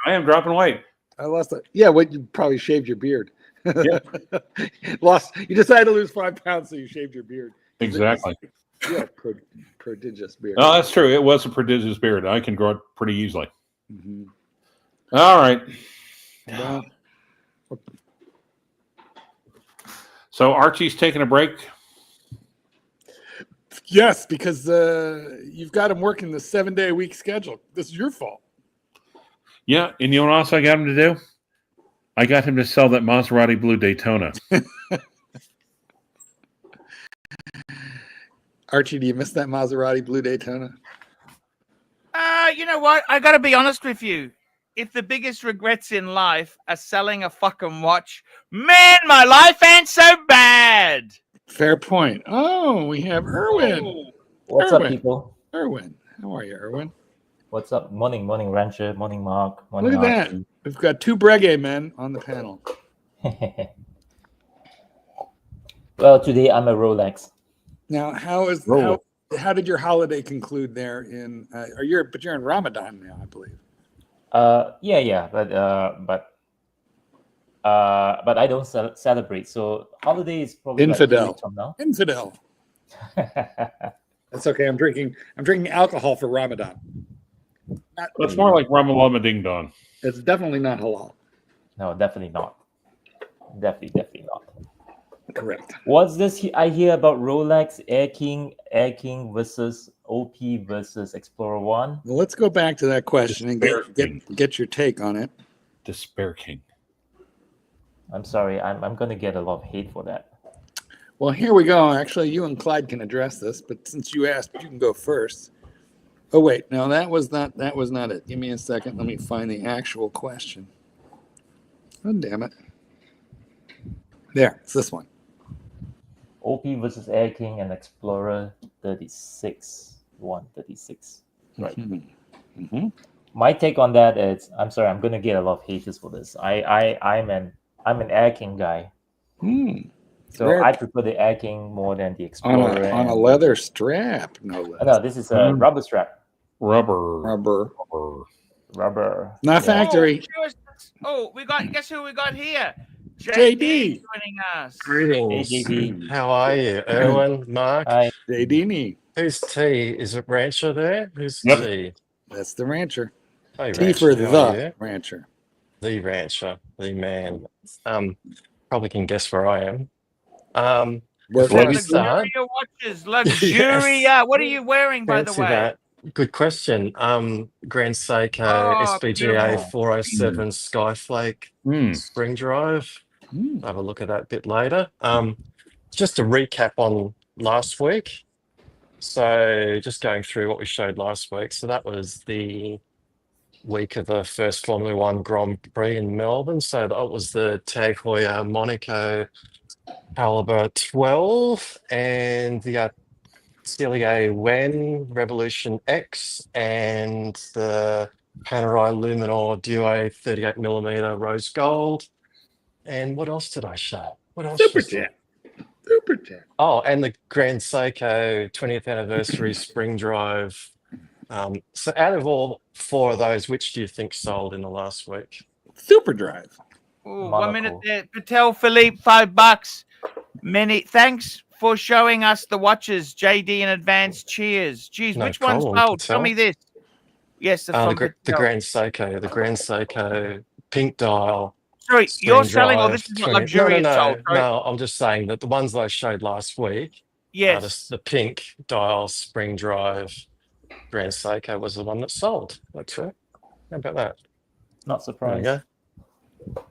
am dropping weight. I lost it. Yeah, well, you probably shaved your beard. Yeah. You decided to lose 5 pounds, so you shaved your beard. Exactly. Yeah, prodigious beard. Oh, that's true. It was a prodigious beard. I can grow it pretty easily. Mm-hmm. All right. Well, So Archie's taking a break. yes, because you've got him working the 7-day-a-week schedule. This is your fault. Yeah, and you know what else I got him to do? I got him to sell that Maserati blue Daytona. Archie, do you miss that Maserati blue Daytona? You know what? I got to be honest with you. If the biggest regrets in life are selling a fucking watch, man, my life ain't so bad. Fair point. Oh, we have Erwin. What's Erwin. up, people? Erwin. How are you, Erwin? What's up? Morning, Rancher. Morning, Mark. Morning, Look at that. Archie. We've got 2 Breguet men on the panel. Well, today I'm a Rolex. Now, how did your holiday conclude there in you're in Ramadan now, I believe. Yeah, but I don't celebrate. So holiday is probably Infidel. like 2 weeks from now. Infidel. That's okay. I'm drinking alcohol for Ramadan. That's more like Ramalama Ding Dong. It's definitely not halal. No, definitely not. Definitely not. Correct. What's this I hear about Rolex, Air King versus OP versus Explorer 1? Well, let's go back to that question and get your take on it. Despair King. I'm sorry, I'm gonna get a lot of hate for that. Well, here we go. Actually, you and Clyde can address this, but since you asked, you can go first. Oh wait, no, that was not it. Give me a second. Let me find the actual question. Oh, damn it. There, it's this one. OP versus Air King and Explorer 36. 136. Right. Mm-hmm. My take on that is, I'm sorry, I'm gonna get a lot of haters for this. I'm an Air King guy. So Rare. I prefer the Air King more than the Explorer. On a leather strap, no less. No, this is a rubber strap. Rubber. Not factory. Guess who we got here? JD. joining us. Greetings. Hey, JD. How are you? Erwin, Mark? Hi. JD. Who's T? Is it Rancher there? Who's Yep. T? That's the rancher. Hey, T Rancher, for how are the you? rancher. The Rancher, the man. Probably can guess where I am. Work Before on we it. start, Luxuria watches. Luxuria. What are you wearing, by the fancy way? that. Good question. Grand Seiko Oh, SPGA beautiful. 407 Skyflake spring drive. Have a look at that a bit later. Just a recap on last week. So just going through what we showed last week. So that was the week of the first Formula One Grand Prix in Melbourne. So that was the Tag Heuer Monaco Caliber 12 and the Atelier Wen Revolution X and the Panerai Luminor Duo 38mm rose gold. And what else did I show? What else? Super was there? Jet. Oh, and the Grand Seiko 20th anniversary spring drive. So out of all 4 of those, which do you think sold in the last week? Super Drive. Ooh, Monaco. 1 minute there. Patel Philippe, $5. Many thanks for showing us the watches, JD, in advance. Cheers. Geez, No which one's problem, sold? Tell Patel. me this. Yes, The from Grand Seiko, the Grand Seiko pink dial. Sorry, spring you're selling, or drive, this is what 20 Luxuria sold? Sorry. No, I'm just saying that the ones that I showed last week, Yes. the pink dial spring drive Grand Seiko was the one that sold. That's right. How about that? Not There surprised. you go.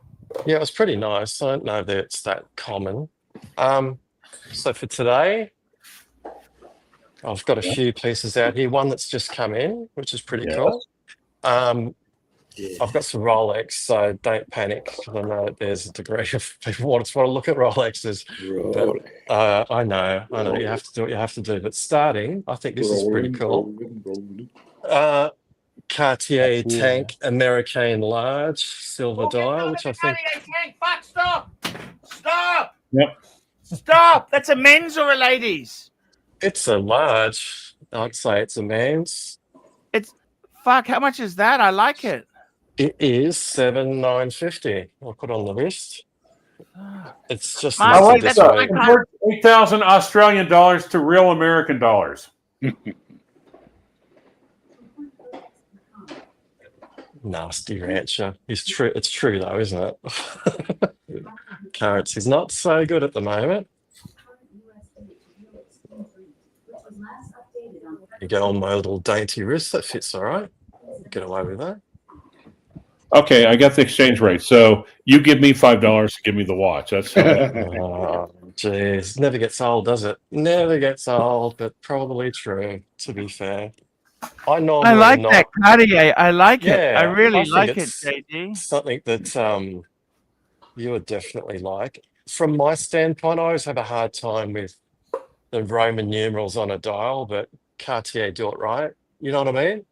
Yeah, it was pretty nice. I don't know that it's that common. So for today, I've got a few pieces out here. One that's just come in, which is pretty Yes. cool. I've got some Rolex, so don't panic. I know there's a degree of people want to look at Rolexes. But, I know. You have to do what you have to do. But starting, I think this is pretty cool. Cartier Tank American Large Silver Dial, which I think. Fuck, stop! Stop! Yep. Stop! That's a men's or a ladies? It's a large. I'd say it's a man's. Fuck, how much is that? I like it. It is $7,950. I'll put on the wrist. It's just Marcy, that's that's what I Convert 8,000 Australian dollars to real American dollars. nasty rancher. It's true. It's true though, isn't it? Currency's not so good at the moment. You go on my little dainty wrist. That fits all right. Get away with that. Okay, I got the exchange rate. So you give me $5 to give me the watch. That's how Oh, jeez. Never gets old, does it? Never gets old, but probably true, to be fair. I like that Cartier. I like it. I really think like it, it's JD. something that you would definitely like. From my standpoint, I always have a hard time with the Roman numerals on a dial, but Cartier do it right. You know what I mean?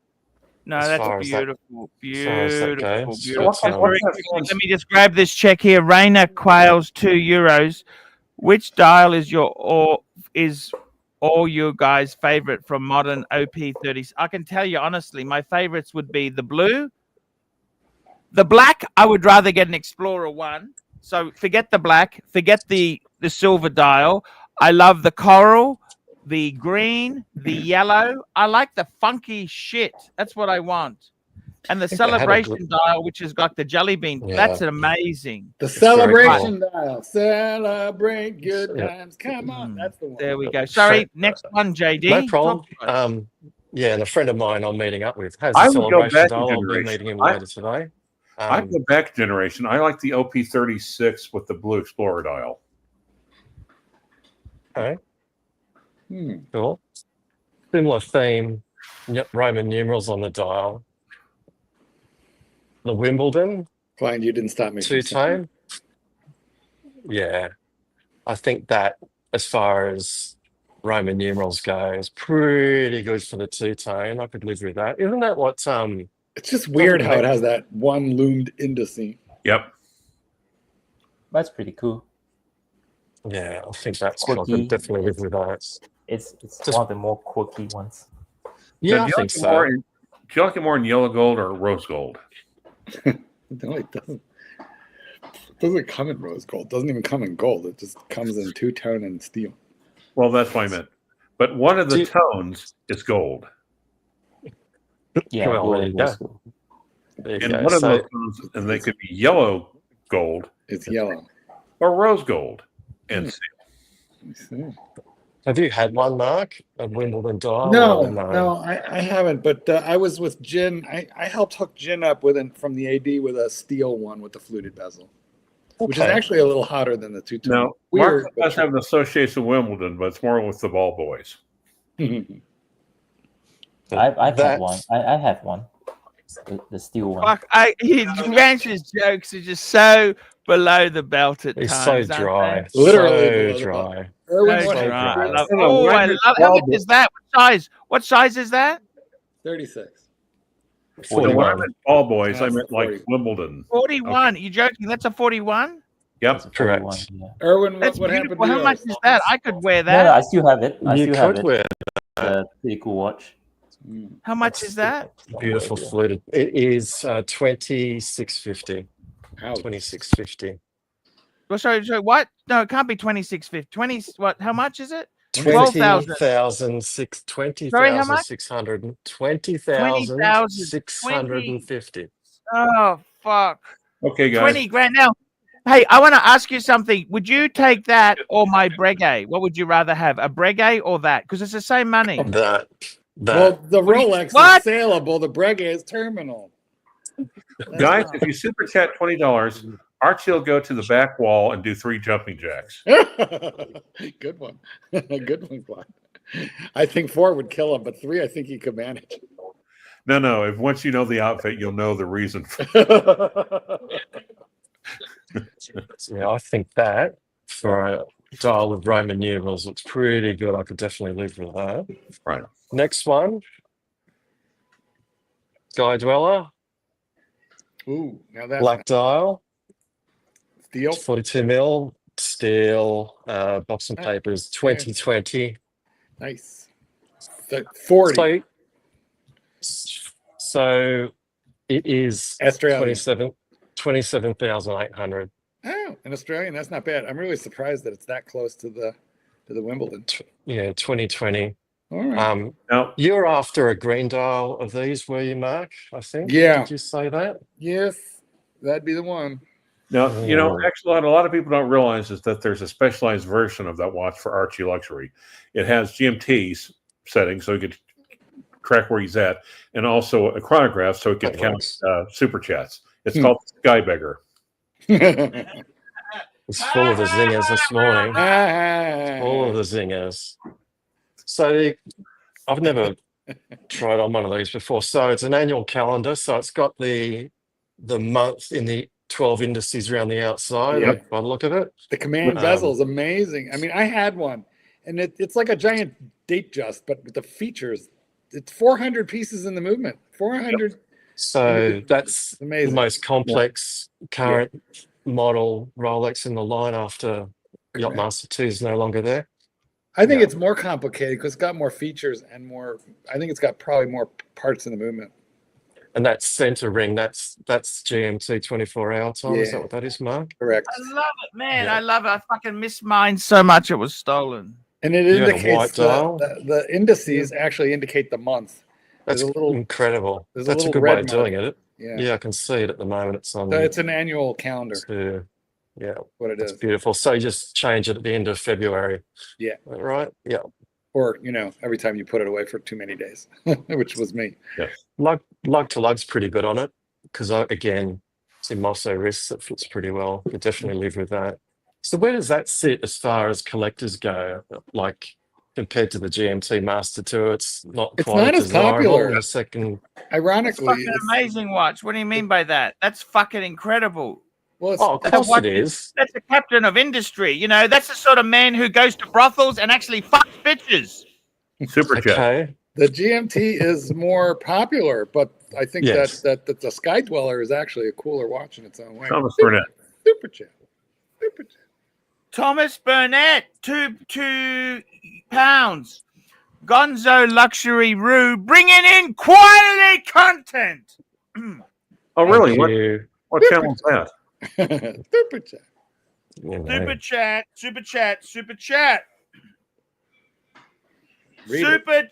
No, As that's far as that- beautiful. as far as that Beautiful. goes. Beautiful. But, Just very quickly, let me just grab this check here. Rainer Quails, €2. Which dial is all you guys' favorite from modern OP30s? I can tell you honestly, my favorites would be the blue. The black, I would rather get an Explorer 1. So forget the black, forget the silver dial. I love the coral, the green, the yellow. I like the funky shit. That's what I want. And the think they had a celebration dial, which has got the jelly bean. Yeah. That's amazing. The It's very celebration dial. Celebrate good Yeah. times. Come on. That's the one. There we go. Sorry, next one, JD. No problem. Talk to us. Yeah, and a friend of mine I'm meeting up with has I a would go celebration back a dial. I'll be generation. meeting him later today. I go back generation. I like the OP36 with the blue Explorer dial. Okay. Cool. Similar theme. Yep, Roman numerals on the dial. The Wimbledon Klein, you didn't stop me. from saying- two-tone. Yeah, I think that as far as Roman numerals go, is pretty good for the two-tone. I could live with that. Isn't that what? It's just weird how it has that one loomed indice. Yep. That's pretty cool. Yeah, I think that's good. I Quirky. could definitely live with that. It's Just- one of the more quirky ones. Yeah, So I do you think like it so. more in- do you like it more in yellow gold or rose gold? No, it doesn't. It doesn't come in rose gold. It doesn't even come in gold. It just comes in two-tone and steel. Well, that's what I meant. But one of the Do you- tones is gold. Yeah, Well, gold there and you go. rose gold. There you And go. one of So- those tones, and they could be yellow gold It's yellow. or rose gold. And Let me see. Have you had one, Mark? A Wimbledon dial? No, or no, I haven't. But I was with Jin. I helped hook Jin up from the AD with a steel one with the fluted bezel, which is Okay. actually a little hotter than the two-tone. now, Weird, Mark does have an association with Wimbledon, but it's more with the ball boys. But I've had that's- one. I have one. The steel one. Fuck, Ranch's jokes are just so below the belt at It's times. so aren't dry. they? Literally below So the dry. Erwin, So what dry. happened? I love, No, no, oh, I Ranch's love. How much ball is that? What size? What size is that? 36. So when I 41. meant ball boys, I That's meant like 40. Wimbledon. 41. You joking? That's a 41. Yep. Correct. 41, yeah. Erwin, That's what happened beautiful. to How much yours? is that? I could wear No, no, that. I still have it. I You still have could it. wear It's a pretty cool watch. How much is that? beautiful fluted. It is 2650. Ouch. 2650. Well, sorry, what? No, it can't be 2650. 20. What? How much is it? 12,000. 20,600. Sorry, how much? 20,650. Oh fuck. Okay, guys. 20 grand. Now, hey, I want to ask you something. Would you take that or my Breguet? What would you rather have, a Breguet or that? Because it's the same money. That. Well, the Rolex What? is saleable. The Breguet is terminal. Guys, if you super chat $20, Archie will go to the back wall and do 3 jumping jacks. Good one. Good one, Clyde. I think 4 would kill him, but 3, I think he could manage. No. If once you know the outfit, you'll know the reason. Yeah, I think that for a dial with Roman numerals looks pretty good. I could definitely live with that. Right. Next one, Sky Dweller, Ooh, now that's black dial, steel. 42 mil, steel, box and papers, 2020. Nice. 40. So it is Australian. 27,800. Oh, in Australian, that's not bad. I'm really surprised that it's that close to the Wimbledon. Yeah, 2020. All right. Now, You're after a green dial of these, were you, Mark? I think. Yeah. Did you say that? Yes, that'd be the one. now, actually, a lot of people don't realize is that there's a specialized version of that watch for ArchieLuxury. It has GMT's settings, so you could track where he's at, and also a chronograph, so it could count super chats. It's called Sky Beggar. It's full of the zingers this morning. All of the zingers. So I've never tried on one of these before. So it's an annual calendar. So it's got the month in the 12 indices around the outside. Yep. By the look of it, The command bezel is amazing. I mean, I had one, and it's like a giant date just, but with the features, it's 400 pieces in the movement. 400. So that's amazing. the most complex current model Rolex in the line after Yachtmaster 2 is no longer there. I think it's more complicated because it's got more features and more. I think it's got probably more parts in the movement. And that center ring, that's GMT 24-hour time. Is that what that is, Mark? Correct. I love it, man. I love it. I fucking miss mine so much it was stolen. And it indicates the indices actually indicate the month. That's incredible. That's a good way of doing it. Yeah, I can see it at the moment. It's on. So it's an annual calendar. Yeah, what it is. It's beautiful. So you just change it at the end of February. Yeah. Right. Yeah. Or every time you put it away for too many days, which was me. Yeah. Lug to lug's pretty good on it because again, it's in Mosso wrists. It fits pretty well. You definitely live with that. So where does that sit as far as collectors go? Like compared to the GMT Master 2, it's not quite as popular. In a second. Ironically, it's fucking amazing watch. What do you mean by that? That's fucking incredible. Well, of course it is. That's a captain of industry. That's the sort of man who goes to brothels and actually fucks bitches. Super chat. Okay. The GMT is more popular, but I think that the Sky Dweller is actually a cooler watch in its own way. Thomas Burnett. Super chat. Thomas Burnett, two pounds. Gonzo Luxury Rue, bringing in quality content. Oh, really? What channel is that? Super chat. Super chat. Super chat. Super chat. Read Super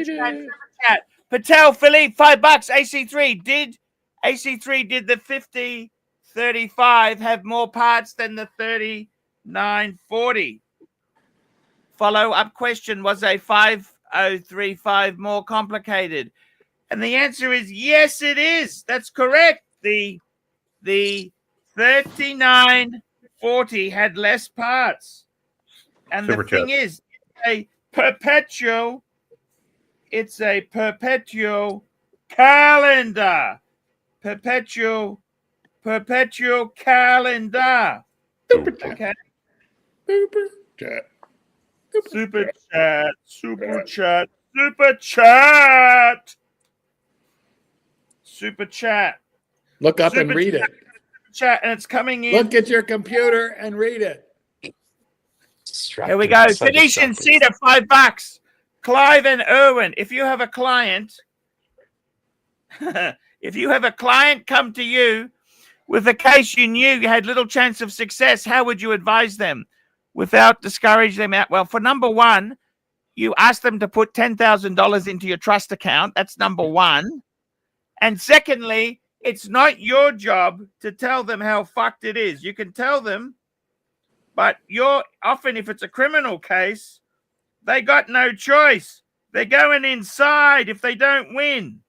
chat. Patel Philippe, $5. AC3 did the 5035 have more parts than the 3940? Follow-up question: was a 5035 more complicated? And the answer is yes, it is. That's correct. The 3940 had less parts. And the thing is, it's a perpetual calendar. Perpetual calendar. Super chat. Okay. Super chat. Super chat. Super chat. Super chat. Super chat. Look up and read it. Chat, and it's coming in. Look at your computer and read it. Here we go. Phoenician Cedar, $5. Clive and Irwin, if you have a client, come to you with a case you knew you had little chance of success, how would you advise them without discouraging them out? Well, for number one, you ask them to put $10,000 into your trust account. That's number one. And secondly, it's not your job to tell them how fucked it is. You can tell them, but often if it's a criminal case, they got no choice. They're going inside if they don't win.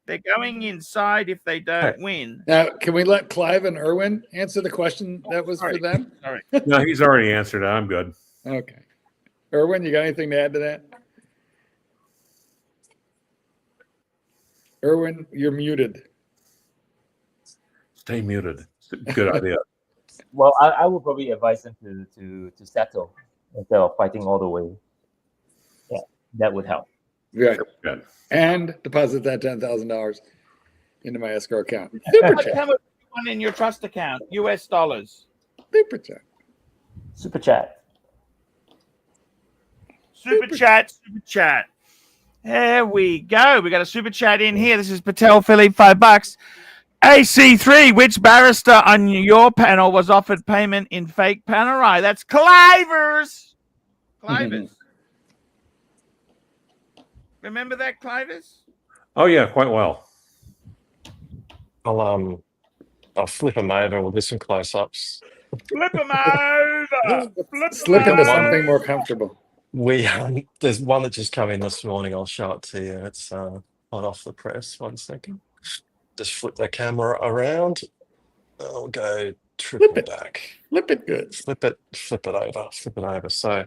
They're going inside if they don't win. Now, can we let Clive and Irwin answer the question that was for them? Sorry. No, he's already answered it. I'm good. Okay. Erwin, you got anything to add to that? Erwin, you're muted. Stay muted. Good idea. Well, I would probably advise them to settle instead of fighting all the way. Yeah, that would help. Right. Good. And deposit that $10,000 into my escrow account. Super chat. How much you want in your trust account? US dollars. Super chat. Super chat. Super chat. Super chat. There we go. We got a super chat in here. This is Patel Philippe, $5. AC3, which barrister on your panel was offered payment in fake Panerai? That's Clivers. Clivers. Remember that, Clivers? Oh yeah, quite well. I'll flip them over. We'll do some close-ups. Flip them over. Slip into something more comfortable. There's one that just came in this morning. I'll show it to you. It's hot off the press. 1 second. Just flip the camera around. I'll go triple back. Flip it good. Flip it over. So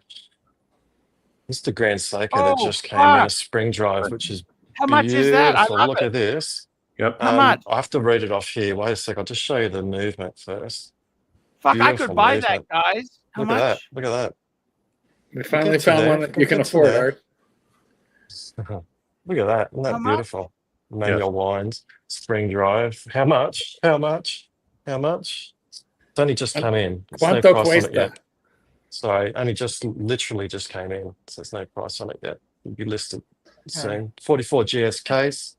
this is the Grand Seiko that just came in a spring drive, which is How much is that? I love Look at this. Yep. How much? I have to read it off here. Wait a sec. I'll just show you the movement first. Fuck, I Beautiful could buy movement. that, guys. How Look much? at that. Look at that. We finally Get to found there. one that you We'll can get to afford, there. Art. Look at that. Isn't How that much? beautiful? Manual winds, spring drive. How much? How much? How much? It's only just come in. There's no Quanto price on it cuesta? yet. Sorry, only literally just came in. So there's no price on it yet. It'll be listed soon. 44 GS case.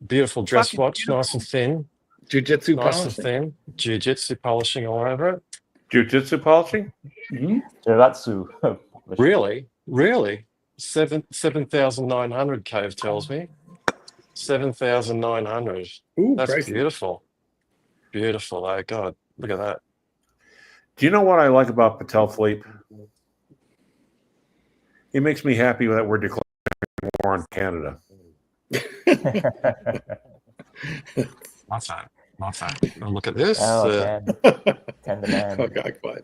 Beautiful dress Fucking watch. beautiful. Nice and thin. Jiu-jitsu Nice and polishing. thin. Jiu-jitsu polishing all over it. Jiu-jitsu polishing? Geratsu. Really? Really? 7,900 Cove tells me. 7,900. Ooh, That's pricey. beautiful. Beautiful. Oh God, look at that. Do you know what I like about Patel Philippe? It makes me happy that we're declaring war on Canada. What's that? What's that? Oh, look at this. Oh, The 10 the man. Oh, God, Clyde.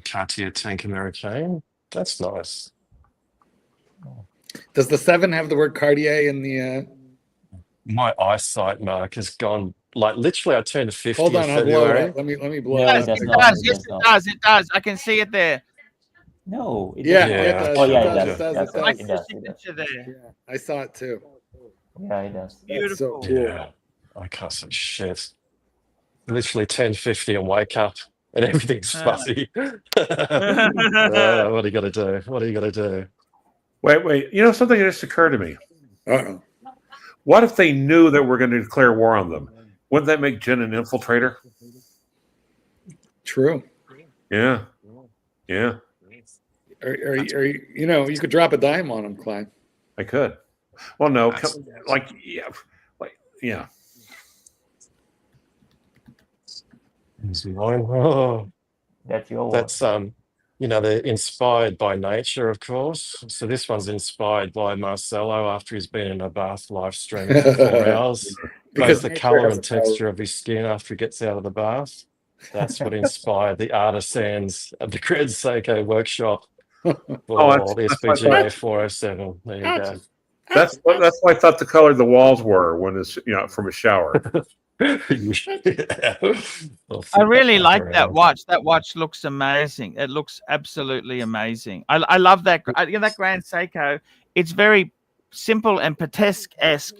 Cartier Tank Americain. That's nice. Does the 7 have the word Cartier in the... My eyesight, Mark, has gone like literally. I turned 50 Hold in on, I'll blow it February. up. Let me blow Yeah, it it up. does It not. does. It Yes, does it not. does. It does. I can see it there. No. It Yeah, doesn't. Yeah. it does. Oh, yeah, it it does. does. It does. That's It Like does. It your does. It does. signature there. Yeah, I saw it too. Yeah, it does. That's so Beautiful. cool. Yeah. I can't say shit. Literally 10:50 and wake up and everything's fuzzy. What are you gonna do? What are you gonna do? Wait. You know, something just occurred to me. Uh-oh. What if they knew that we're going to declare war on them? Wouldn't that make Jen an infiltrator? True. Yeah. Yeah, Or, you know, you could drop a dime on them, Clyde. I could. Well, no. That's- Yeah. Is mine? Oh, That's your one. that's they're inspired by nature, of course. So this one's inspired by Marcelo after he's been in a bath live streaming for 4 hours. Because Both the nature color has and a power. texture of his skin after he gets out of the bath. That's what inspired the artisans at the Grand Seiko workshop for that's the what- SPGA 407. There you go. That's what I thought the color of the walls were when it's from a shower. I really like that watch. That watch looks amazing. It looks absolutely amazing. I love that. That Grand Seiko. It's very simple and Patesque-esque.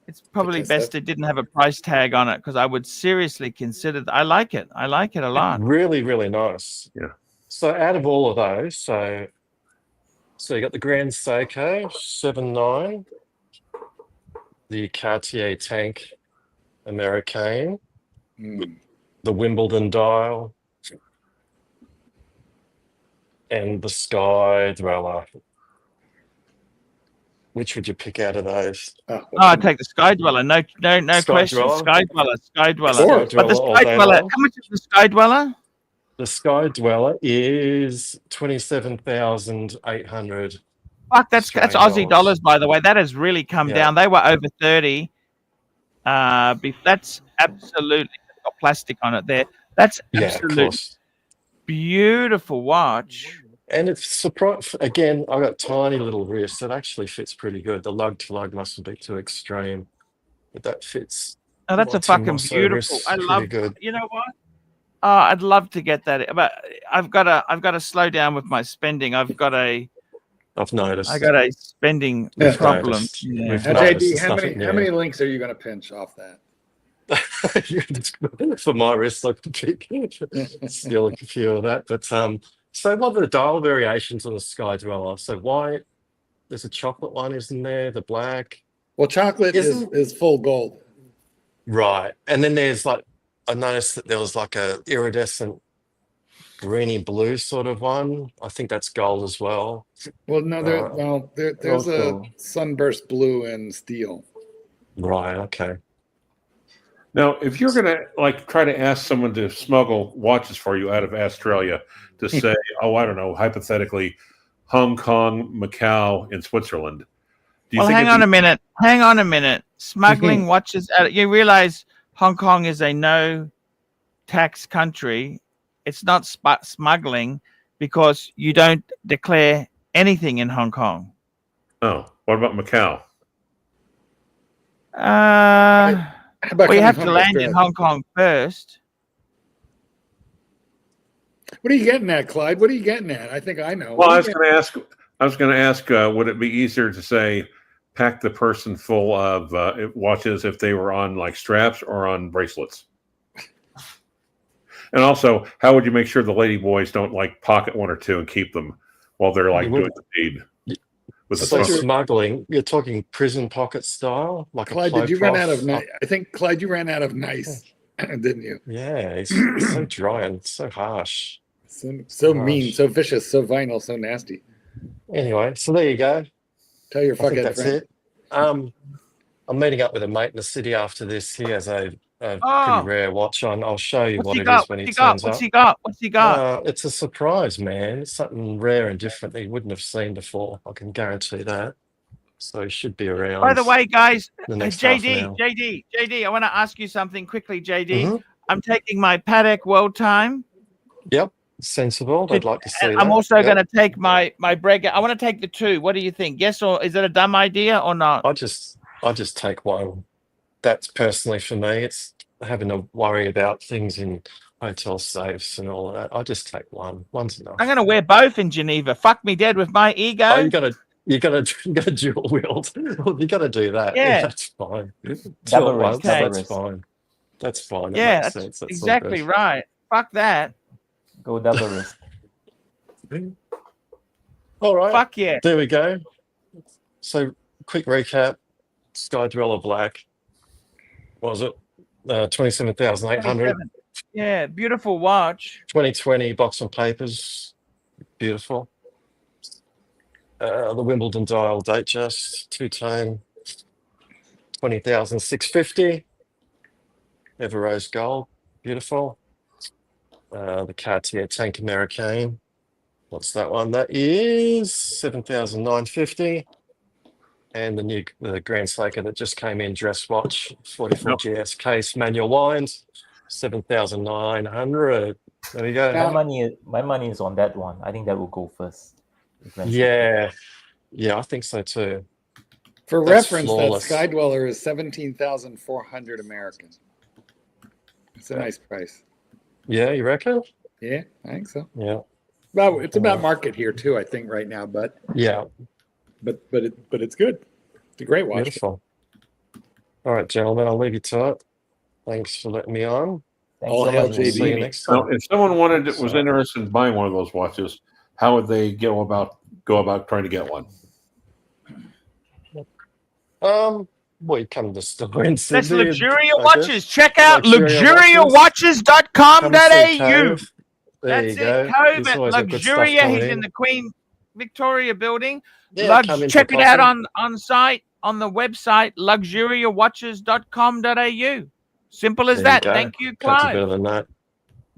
It's probably best it didn't have a price tag on it because I would seriously consider that. I like it. I like it a lot. Really, really nice. Yeah. So out of all of those, so you got the Grand Seiko 7.9, the Cartier Tank Americain, the Wimbledon dial, and the Sky Dweller. Which would you pick out of those? Oh, I take the Sky Dweller. No Sky question. Dweller? Sky Dweller. Sky Dweller. Sky But the Dweller all Sky day Dweller. long. How much is the Sky Dweller? The Sky Dweller is 27,800. Fuck, that's Australian Aussie dollars, by the way. That has really come Yeah. down. They were over 30. That's absolutely got plastic on it there. That's Yeah, of absolutely course. beautiful watch. And it's surprise again. I got tiny little wrists. It actually fits pretty good. The lug to lug mustn't be too extreme, but that fits. Oh, that's my a Tim fucking Mosso beautiful. wrists I pretty love. good. You know what? Oh, I'd love to get that, but I've got to slow down with my spending. I've noticed. I got a spending We've problem. noticed. Yeah. We've Now, noticed. JD, It's how nothing many new. links are you going to pinch off that? For my wrist, I could steal a few of that. But so what are the dial variations on the Sky Dweller? So white, there's a chocolate one, isn't there? The black. Well, chocolate is full gold. Right. And then there's like, I noticed that there was like a iridescent greeny blue sort of one. I think that's gold as well. Well, no, there's Also- a sunburst blue and steel. Right. Okay. Now, if you're gonna like try to ask someone to smuggle watches for you out of Australia to say, oh, I don't know, hypothetically, Hong Kong, Macau, and Switzerland, do you Well, think hang on a minute. Hang on a minute. Smuggling watches out. You realize Hong Kong is a no tax country. It's not smuggling because you don't declare anything in Hong Kong. Oh, what about Macau? How about Well, you coming have home to land after in it? Hong Kong first. What are you getting at, Clyde? What are you getting at? I think I know. Well, What I are was you going to ask, would it be easier to say pack the person full of watches if they were on like straps or on bracelets? And also, how would you make sure the lady boys don't like pocket one or two and keep them while they're like doing the deed? With the So trunk? smuggling, you're talking prison pocket style, like Clyde, a did you run out of cloth? nice? I think, Clyde, you ran out of nice, didn't you? Yeah, it's so dry and so harsh. So mean, so vicious, so vinyl, so nasty. Anyway, so there you go. Tell your I think fuckhead that's friend. it. I'm meeting up with a mate in the city after this. He has a Oh. pretty rare watch on. I'll show you What's what he it got? is when he What's he got? turns What's up. he got? What's he got? It's a surprise, man. It's something rare and different that you wouldn't have seen before. I can guarantee that. So he should be around. By the way, guys, the next half an hour. JD, I want to ask you something quickly, JD. Mhm. I'm taking my Paddock World Time. Yep, sensible. I'd like to see And that. I'm also Yep. going to take my Brega. I want to take the two. What do you think? Yes, or is it a dumb idea or not? I just take one. That's personally for me. It's having to worry about things in hotel safes and all of that. I just take one. One's enough. I'm going to wear both in Geneva. Fuck me dead with my ego. Oh, you gotta dual wield. Well, you gotta do that. Yeah. That's fine. Double Once, wrist, double that's wrist. fine. That's fine. That Yeah, makes that's sense. That's all exactly good. right. Fuck that. Go double wrist. All right. Fuck yeah. There we go. So, quick recap. Sky Dweller Black. What was it? 27,800. 27. Yeah, beautiful watch. 2020 box and papers. Beautiful. The Wimbledon dial date just two-tone. 20,650. Ever rose gold. Beautiful. The Cartier Tank Americaine. What's that one? That is 7,950. And the Grand Slaker that just came in, dress watch, 44 GS case, manual wines, 7,900. There we go. My money is on that one. I think that will go first. Yeah, I think so too. For That's reference, flawless. that Sky Dweller is 17,400 American. It's a nice price. Yeah, you reckon? Yeah, I think so. Yeah, Well, it's about market here too, I think, right now. But yeah, it's good. It's a great watch. beautiful. All right, gentlemen, I'll leave you to it. Thanks for letting me on. Thanks All so hail much. JD. See you next Now, time. if someone was interested in buying one of those watches, how would they go about trying to get one? Well, you come to the store in That's Sydney. Luxuria I Watches. guess. Check out Luxuria luxuriawatches.com.au. Come see Cove. There That's you go. it, Cove There's at always good stuff Luxuria. coming He's in the Queen Victoria building. Yeah, come in for Check it out coffee. on site, on the website, luxuriawatches.com.au. Simple as There you that. go. Thank you, Can't do better Clive. than that.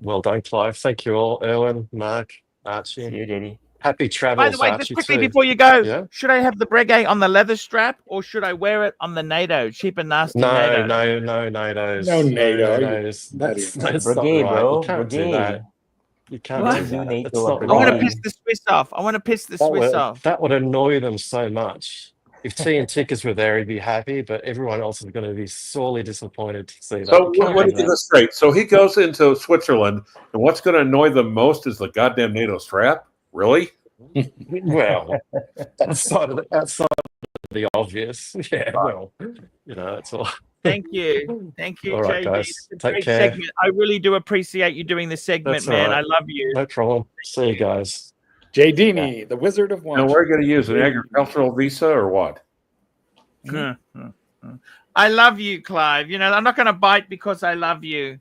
Well done, Clive. Thank you all, Erwin, Mark, See Archie. you, JD. Happy By travels, the way, Archie, just quickly too. before you go, Yeah? should I have the Breguet on the leather strap or should I wear it on the NATO, cheap and nasty No, NATO? no NATOs. No NATO. NATOs. That's not Brigade, right. bro. You can't do Brigade. that. You can't What? do You that. need It's to not I want to right. piss the Swiss off. I want to piss the Swiss off. That would annoy them so much. If T and Tickers were there, he'd be happy, but everyone else is going to be sorely disappointed to see that. So You can't let me do get that. this straight. So he goes into Switzerland, and what's going to annoy them most is the goddamn NATO strap. Really? Well, outside of the obvious, yeah. Well, it's all. Thank you. Thank you, All right, JD. guys. It's a Take great care. segment. I really do appreciate you doing the segment, That's all man. right. I love you. No problem. See you guys. Jay Dini, the Wizard of Now, Watch. we're going to use an agricultural visa or what? I love you, Clive. I'm not going to bite because I love you.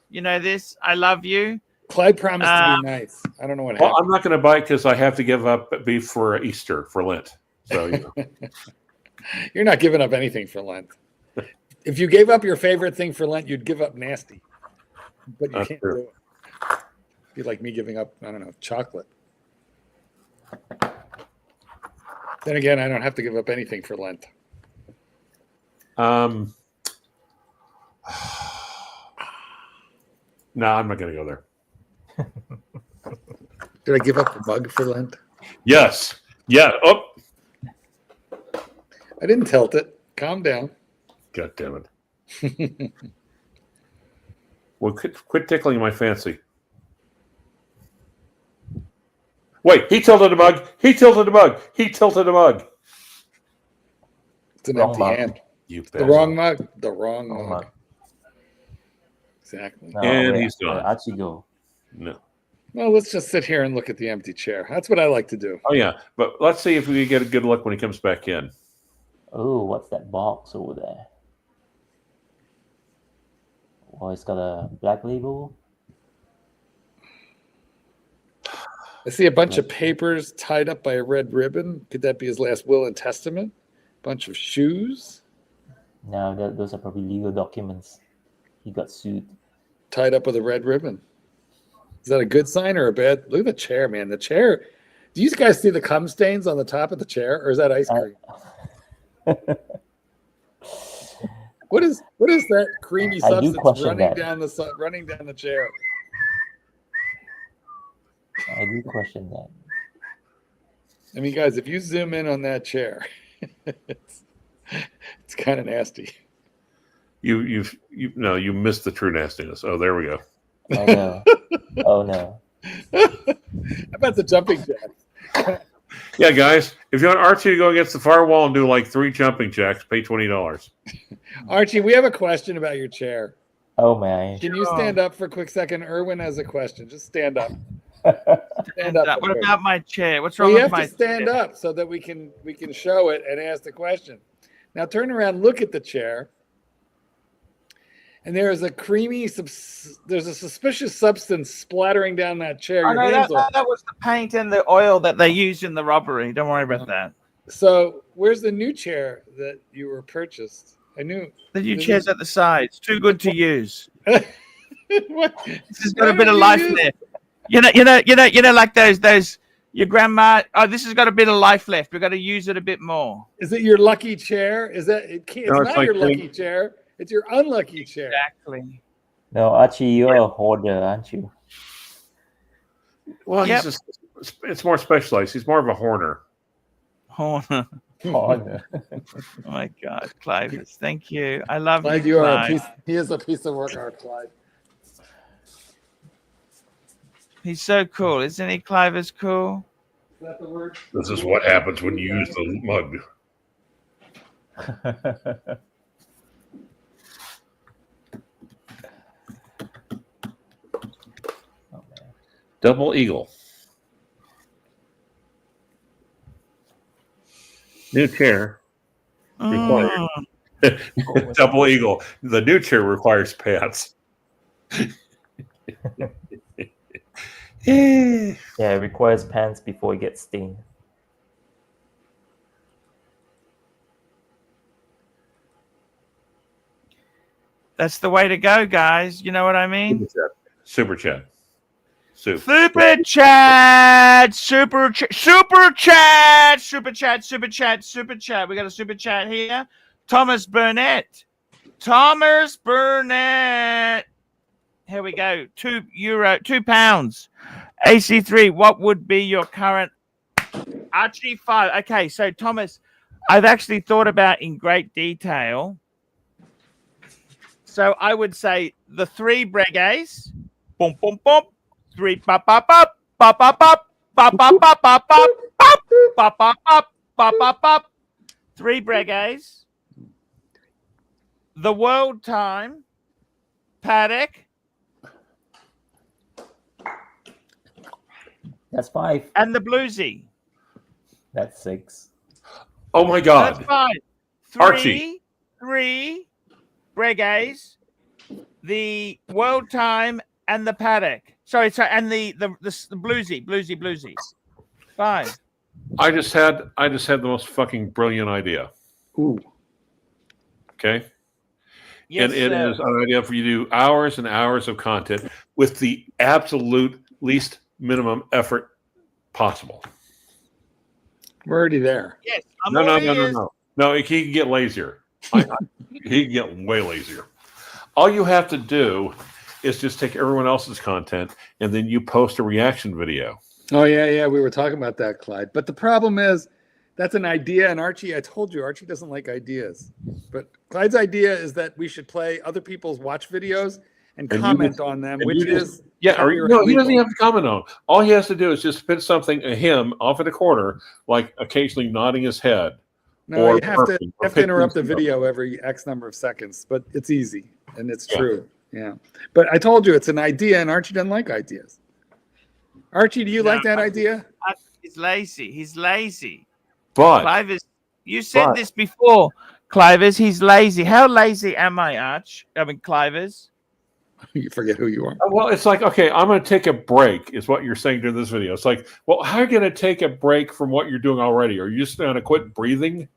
You know this? I love you. Clyde promised to be nice. I don't know what Well, happened. I'm not going to bite because I have to give up beef for Easter, for Lent. So, You're not giving up anything for Lent. If you gave up your favorite thing for Lent, you'd give up nasty. But you That's can't true. do it. It'd be like me giving up, I don't know, chocolate. Then again, I don't have to give up anything for Lent. no, I'm not going to go there. Did I give up a mug for Lent? Yes. Yeah. Oh, I didn't tilt it. Calm down. God damn it. Well, quit tickling my fancy. Wait, he tilted a mug. He tilted a mug. He tilted a mug. It's an Wrong empty mug. hand. You The wrong mug. The wrong Wrong mug. mug. Exactly. No, And where- he's gone. where Archie go? No. Well, let's just sit here and look at the empty chair. That's what I like to do. Oh, yeah. But let's see if we can get a good look when he comes back in. Oh, what's that box over there? Oh, it's got a black label. I see a bunch of papers tied up by a red ribbon. Could that be his last will and testament? Bunch of shoes No, those are probably legal documents. He got sued. tied up with a red ribbon. Is that a good sign or a bad? Look at the chair, man. The chair. Do you guys see the cum stains on the top of the chair, or is that ice cream? What is that creamy I do substance question running that. down the chair? I do question that. I mean, guys, if you zoom in on that chair, it's kind of nasty. You missed the true nastiness. Oh, there we go. Oh no. Oh no. How about the jumping jack? Yeah, guys, if you want Archie to go against the firewall and do like 3 jumping jacks, pay $20. Archie, we have a question about your chair. Oh man. Can you stand up for a quick second? Erwin has a question. Just stand up. Stand What up. Erwin. about my chair? What's Well, wrong you with have my to stand chair? up so that we can show it and ask the question. Now turn around, look at the chair, and there is a there's a suspicious substance splattering down that chair. Oh, Your no, hands are. that was the paint and the oil that they used in the robbery. Don't worry about that. So where's the new chair that you were purchased? I knew. The new chair's at the sides. Too good to use. What? This has got a bit of life left. You know, like those your grandma. Oh, this has got a bit of life left. We've got to use it a bit more. Is it your lucky chair? Is that it? It's No, it's not like your lucky clean- chair. It's your unlucky chair. Exactly. No, Archie, you're a hoarder, aren't you? Well, Yep. it's more specialized. He's more of a horner. Oh, oh Hoarder. my God, Clive. Thank you. I love Clyde, you, you are a Clive. piece. He is a piece of work, our Clyde. He's so cool, isn't he? Clive is cool. Is that the word? This is what happens when you use the mug. Oh, man. Double eagle. New chair. Required. Double eagle. The new chair requires pants. Yeah, it requires pants before it gets stained. That's the way to go, guys. You know what I mean? Super chat. Soup. Super chat, super chat, super chat, super chat, super chat, super chat. We got a super chat here. Thomas Burnett. Thomas Burnett. Here we go. €2, £2. AC3, what would be your current Archie 5? Okay, so Thomas, I've actually thought about in great detail. So I would say the 3 Breguets, boom, boom, boom, 3 pop, pop, pop, pop, pop, pop, pop, pop, pop, pop, pop, pop, pop, pop, pop, pop, pop, 3 Breguets, the World Time, Paddock, That's 5. and the Bluesy. That's 6. Oh my God. That's 5. Archie. 3 Breguets, the World Time, and the Paddock. Sorry, and the Bluesy. 5. I just had the most fucking brilliant idea. Ooh. Okay. Yes, and it sir. is an idea for you to do hours and hours of content with the absolute least minimum effort possible. We're already there. Yes. No, he can get lazier. He can get way lazier. All you have to do is just take everyone else's content and then you post a reaction video. Oh, yeah. We were talking about that, Clyde. But the problem is that's an idea. And Archie, I told you, Archie doesn't like ideas. But Clyde's idea is that we should play other people's watch videos and comment on them, which is... Yeah, no, he doesn't have to comment on. All he has to do is just spit something at him off in the corner, like occasionally nodding his head. No, you have to interrupt the video every X number of seconds, but it's easy and it's true. Yeah. But I told you it's an idea and Archie doesn't like ideas. Archie, do you like that idea? He's lazy. But Clivers, you said this before. Clivers, he's lazy. How lazy am I, Clivers? You forget who you are. Well, it's like, okay, I'm going to take a break, is what you're saying during this video. It's like, well, how are you going to take a break from what you're doing already? Are you just going to quit breathing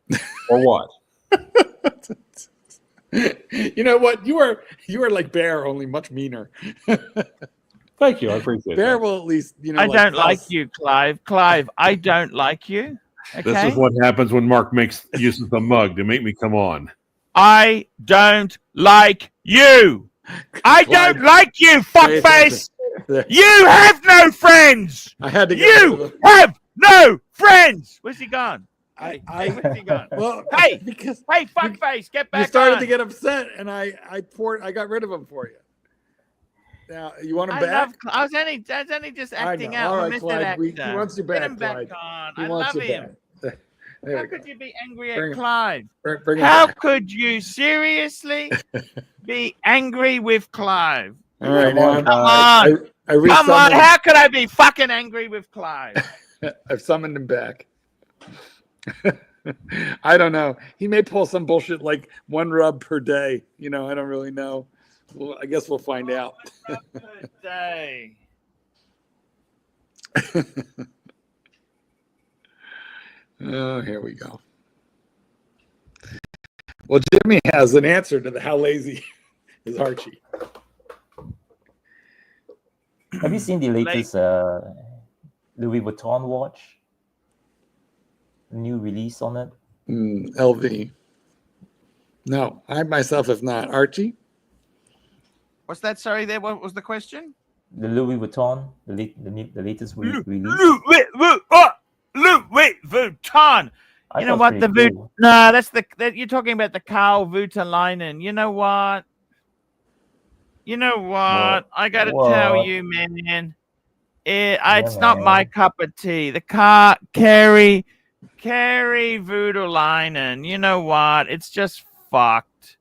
or what? You know what? You are like Bear, only much meaner. Thank you. I appreciate Bear that. will at least, I don't like you, Clive. Clive, I don't like you. Okay? This is what happens when Mark uses the mug to make me come on. I don't like you. I don't like you, fuckface. You have no friends. I had to. You have no friends. Where's he gone? Where's he gone? Well, hey, because fuckface, get back. You started on. to get upset, and I got rid of him for you. Now you want him back? I was only just acting out. All right, Mr. Clyde, Actor. he wants you back. Get him back Clyde. on. He I wants love you him. back. How could you be angry at Clive? Bring How could you seriously be angry with Clive? All right, come on. Come on. How could I be fucking angry with Clive? I've summoned him back. I don't know. He may pull some bullshit like 1 rub per day. You know, I don't really know. Well, I guess we'll find out. Per day. Oh, here we go. Well, Jimmy has an answer to how lazy is Archie. Have you seen the latest Louis Vuitton watch? New release on it? LV. No, I myself have not. Archie? What's that? Sorry, there. What was the question? The Louis Vuitton, the latest release. Louis Vuitton. You know what? Cool. No, that's you're talking about the Carl Voutilainen. You know what? I got to tell you, man. It's not my cup of tea. The Carrie Voutilainen. You know what? It's just fucked.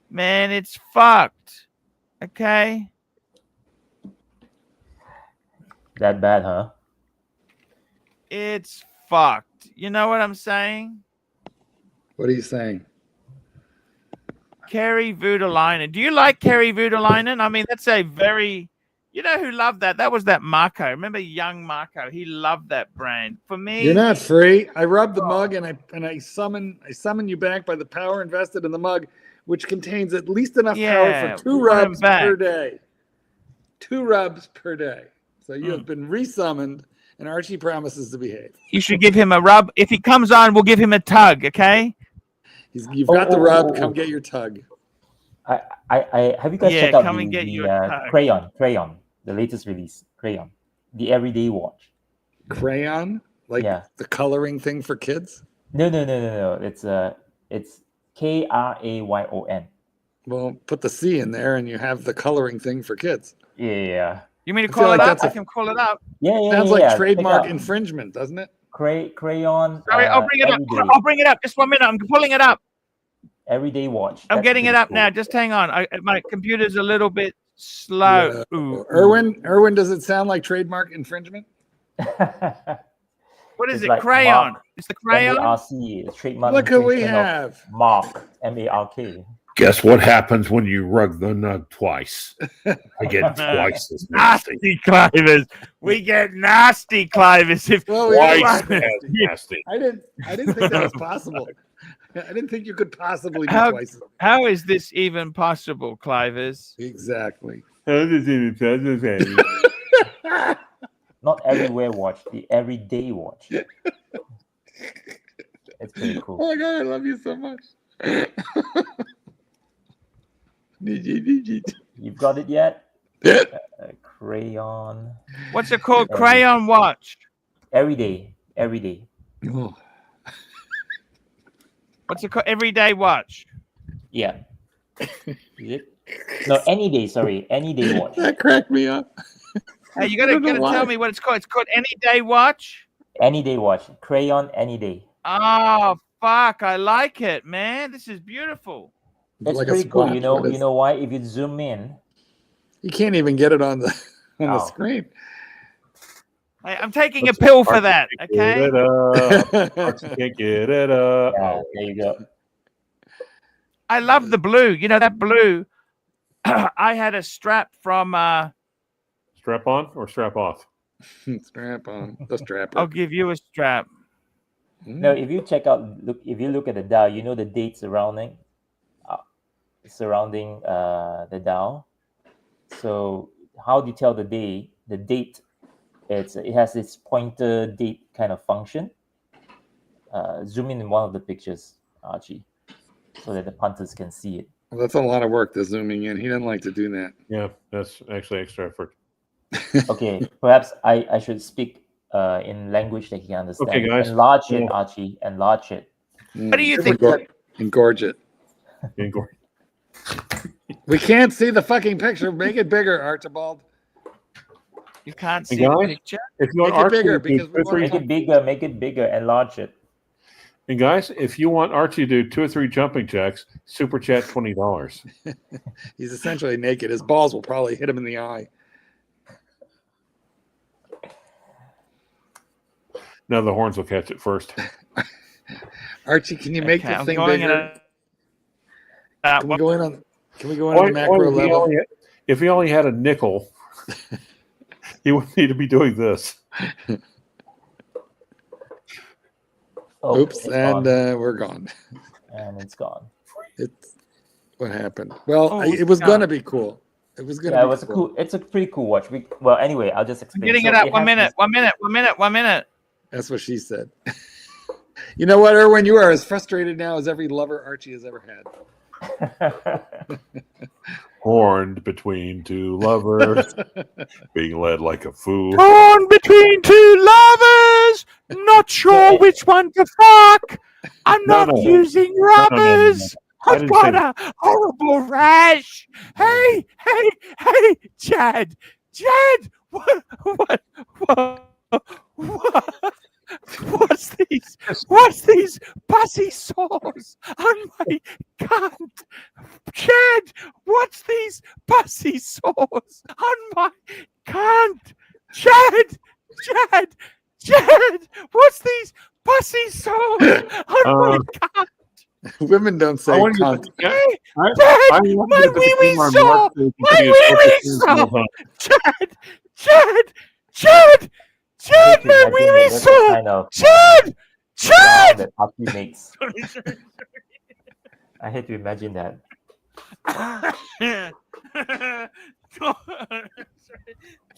Man, it's fucked. Okay? That bad, huh? It's fucked. You know what I'm saying? What are you saying? Carrie Voutilainen. Do you like Carrie Voutilainen? I mean, that's a very... You know who loved that? That was that Marco. Remember young Marco? He loved that brand. For me... You're not free. I rubbed the mug and I summon you back by the power invested in the mug, which contains at least enough power for 2 rubs per day. 2 rubs per day. So you have been resummoned, and Archie promises to behave. You should give him a rub. If he comes on, we'll give him a tug, okay? You've got the rub. Come get your tug. I have you guys Yeah, checked out come and get your tag. Crayon, the latest release, Crayon, the everyday watch. Crayon, like Yeah. the coloring thing for kids. No. It's Krayon. Well, put the C in there, and you have the coloring thing for kids. Yeah. You mean to I feel call it like up? that's I can call it up. Yeah. Sounds like Check it trademark out. infringement, doesn't it? Crayon. Sorry, I'll bring it up. Everyday. I'll bring it up. Just 1 minute. I'm pulling it up. Everyday watch. I'm That's getting it pretty up cool. now. Just hang on. My computer's a little bit slow. Yeah. Ooh. Erwin, does it sound like trademark infringement? What is It's it? like Crayon. Mark, It's the crayon. MARC, trademark Look who we infringement of have. Mark, MARK. Guess what happens when you rug the nug twice? I get twice as nasty. Nasty Clivers. We get nasty Clivers if Well, Twice yeah. as nasty. I didn't think that was possible. I didn't think you could possibly be How- twice. How is this even possible, Clivers? Exactly. Not everywhere watch, the everyday watch. It's pretty Oh cool. my god, I love you so much. You've got it yet? Crayon. What's it called? Yeah. Crayon watch. Everyday. Oh, What's it called? Everyday watch. Yeah. Is it? No, any day. Sorry, any day watch. that cracked me up. Hey, you I gotta don't know why. tell me what it's called. It's called Any Day Watch. Any day watch. Crayon any day. Oh fuck! I like it, man. This is beautiful. It's Like a pretty cool. squat. You know. What is- You know why? If you zoom in. You can't even get it on the Oh. screen. Hey, I'm taking a pill for that. Get Okay. it up. Archie can't get it up. Yeah. There you go. I love the blue. You know that blue. I had a strap from. Strap on or strap off? Strap on the strap. I'll give you a strap. No, if you check out, if you look at the dial, you know the date surrounding the dial. So how do you tell the day? The date, it has this pointer date kind of function. Zoom in one of the pictures, Archie, so that the punters can see it. Well, that's a lot of work. The zooming in. He doesn't like to do that. Yeah, that's actually extra effort. Okay, perhaps I should speak in language that he can understand. Okay, guys. Enlarge it, Yeah. Archie. Enlarge it. What do you think? Engorge it. Getting gory. We can't see the fucking picture. Make it bigger, Archibald. You can't Hey, see the guys? picture. If you want Make it Archie bigger to do because we 2 or wanna 3 Make it bigger. Enlarge it. and guys, if you want Archie to do 2 or 3 jumping jacks, super chat $20. He's essentially naked. His balls will probably hit him in the eye. Now the horns will catch it first. Archie, can you make Okay, the I'm thing going in bigger? Can we go in on? Can we go in on the macro level? If he only had a nickel, he wouldn't need to be doing this. Oh, Oops, it's and gone. we're gone. And it's gone. It's what happened. Well, Oh, it was no. gonna be cool. It was gonna Yeah, be it was cool. cool. It's a pretty cool watch. Well, anyway, I'll just I'm explain. getting So it up. has 1 minute. this- 1 minute. 1 minute. 1 minute. That's what she said. You know what, Erwin? You are as frustrated now as every lover Archie has ever had. Horned between 2 lovers, being led like a fool. Torn between 2 lovers. Not sure which one to fuck. I'm No, not no. using no. rubbers. I I've didn't got say a horrible rash. Hey, Chad. What's these pussy sores on my cunt? Chad, what's these pussy sores on my cunt? Chad, what's these pussy sores on my cunt? Women don't say I want you cunt. to- Hey, I Chad, want my you to put the wee-wee camera on sore. Mark so you can My see his wee-wee focus sore. Chad. Chad, my Imagine wee-wee that's the sore. kind of Chad! sound that Archie makes. I hate to imagine that.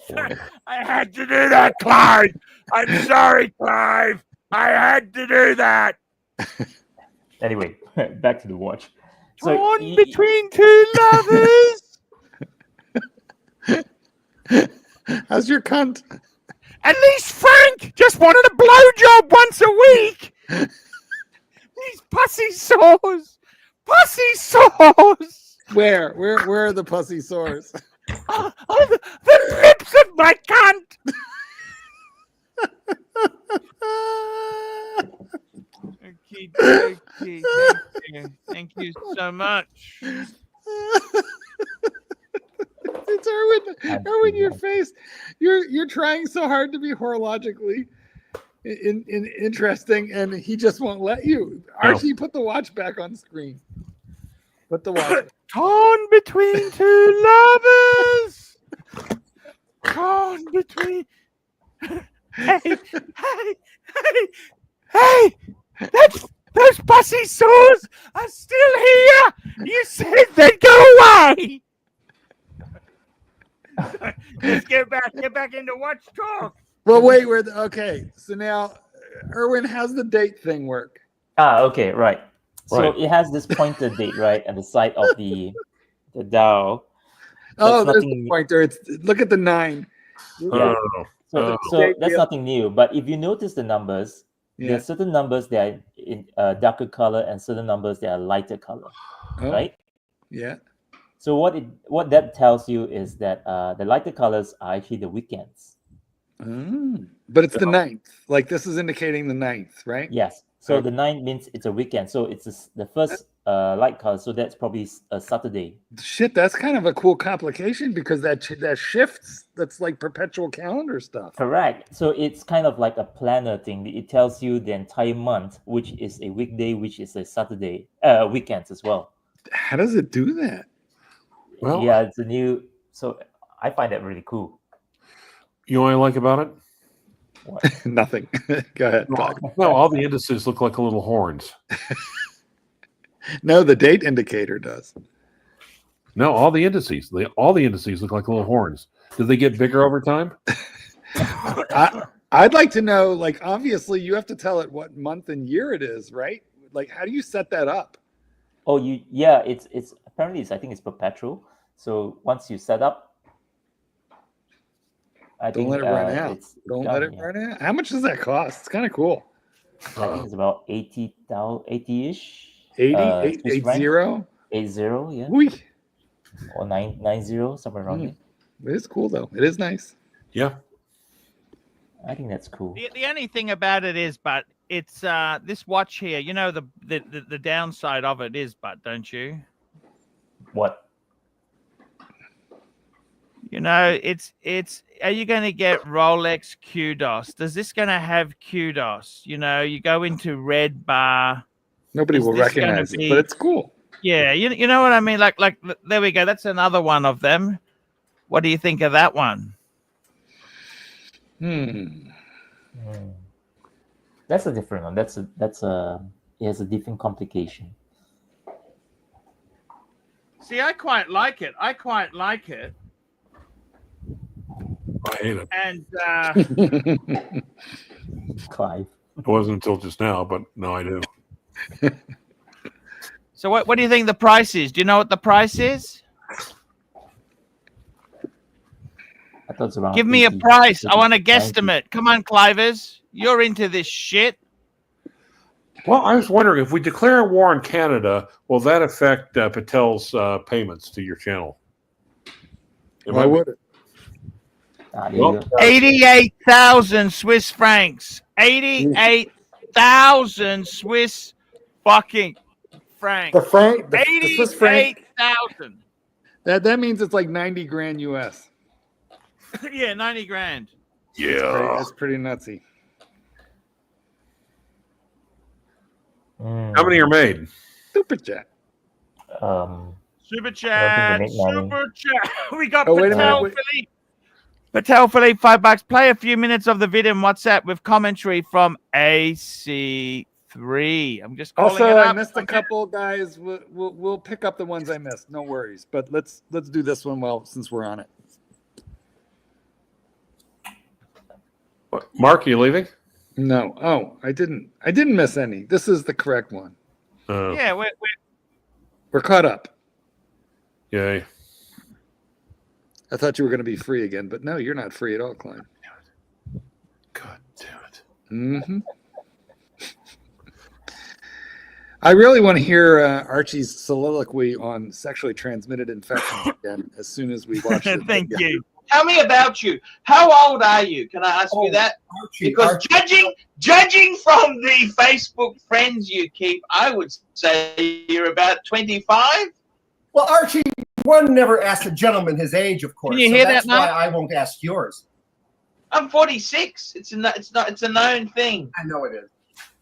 Sorry. I had to do that, Clive. I'm sorry, Clive. I had to do that. Anyway, back to the watch. So Torn between two lovers. How's your cunt? At least Frank just wanted a blowjob once a week. These pussy sores. Pussy sores. Where are the pussy sores? Oh, the lips of my cunt. Okay. Thank you so much. It's Erwin, your face. You're trying so hard to be horologically interesting, and he just won't let you. Archie, put the watch back on screen. Put the watch. Torn between two lovers. Torn between. Hey! Those pussy sores are still here. You said they'd go away. Let's get back into watch talk. Well, wait. Okay. So now, Erwin, how's the date thing work? Okay, right. So it has this pointer date, right, at the side of the dial. Oh, there's the pointer. Look at the 9. Yeah. So that's nothing new. But if you notice the numbers, there are certain numbers that are in darker color and certain numbers that are lighter color, right? Yeah. So what that tells you is that the lighter colors are actually the weekends. But it's the 9th. Like this is indicating the 9th, right? Yes. So the 9th means it's a weekend. So it's the first light color. So that's probably a Saturday. Shit, that's kind of a cool complication because that shifts. That's like perpetual calendar stuff. Correct. So it's kind of like a planner thing. It tells you the entire month, which is a weekday, which is a Saturday, weekends as well. How does it do that? Well, yeah, it's a new. So I find that really cool. You know what I like about it? What? Nothing. Go ahead. No, all the indices look like little horns. No, the date indicator does. No, all the indices look like little horns. Do they get bigger over time? I'd like to know, like, obviously you have to tell it what month and year it is, right? Like, how do you set that up? Oh, it's apparently I think it's perpetual. So once you set up, Don't let it run out. Don't let it run out. How much does that cost? It's kind of cool. I think it's about 80-ish. 80, 80, 80, yeah. Whee. Or 90, somewhere around there. It is cool though. It is nice. Yeah. I think that's cool. The only thing about it is, but it's this watch here. You know the downside of it is, but don't you? What? You know, it's. Are you going to get Rolex Kudos? Does this going to have Kudos? You know, you go into Red Bar. Nobody will recognize it, but it's cool. Yeah, you know what I mean. Like there we go. That's another one of them. What do you think of that one? That's a different one. It has a different complication. See, I quite like it. I hate it. And Clive. It wasn't until just now, but no, I do. So what do you think the price is? Do you know what the price is? I thought it's around. Give me a price. I want a guesstimate. Come on, Clivers. You're into this shit. Well, I was wondering if we declare a war on Canada, will that affect Patel's payments to your channel? Why would it? Well, 88,000 Swiss francs. 88,000 Swiss fucking francs. The Swiss franc. 88,000. That means it's like 90 grand US. Yeah, 90 grand. Yeah. That's pretty nutsy. How many are made? Super chat. Super chat. We got Oh, wait a Patel minute, Philippe. Patel Philippe, $5. Play a few minutes of the video in WhatsApp with commentary from AC3. I'm just calling Also, it up. I missed a couple, guys. We'll pick up the ones I missed. No worries. But let's do this one since we're on it. What, Mark, are you leaving? No. Oh, I didn't miss any. This is the correct one. Yeah, We're caught up. Yay. I thought you were going to be free again, but no, you're not free at all, Klein. God damn it. Mm-hmm. I really want to hear Archie's soliloquy on sexually transmitted infections again as soon as we watch it. Thank you. Tell me about you. How old are you? Can I ask you that? Archie, Because judging from the Facebook friends you keep, I would say you're about 25. Well, Archie, one never asked a gentleman his age, of course. Can you hear that's that now? why I won't ask yours. I'm 46. It's a known thing. I know it is.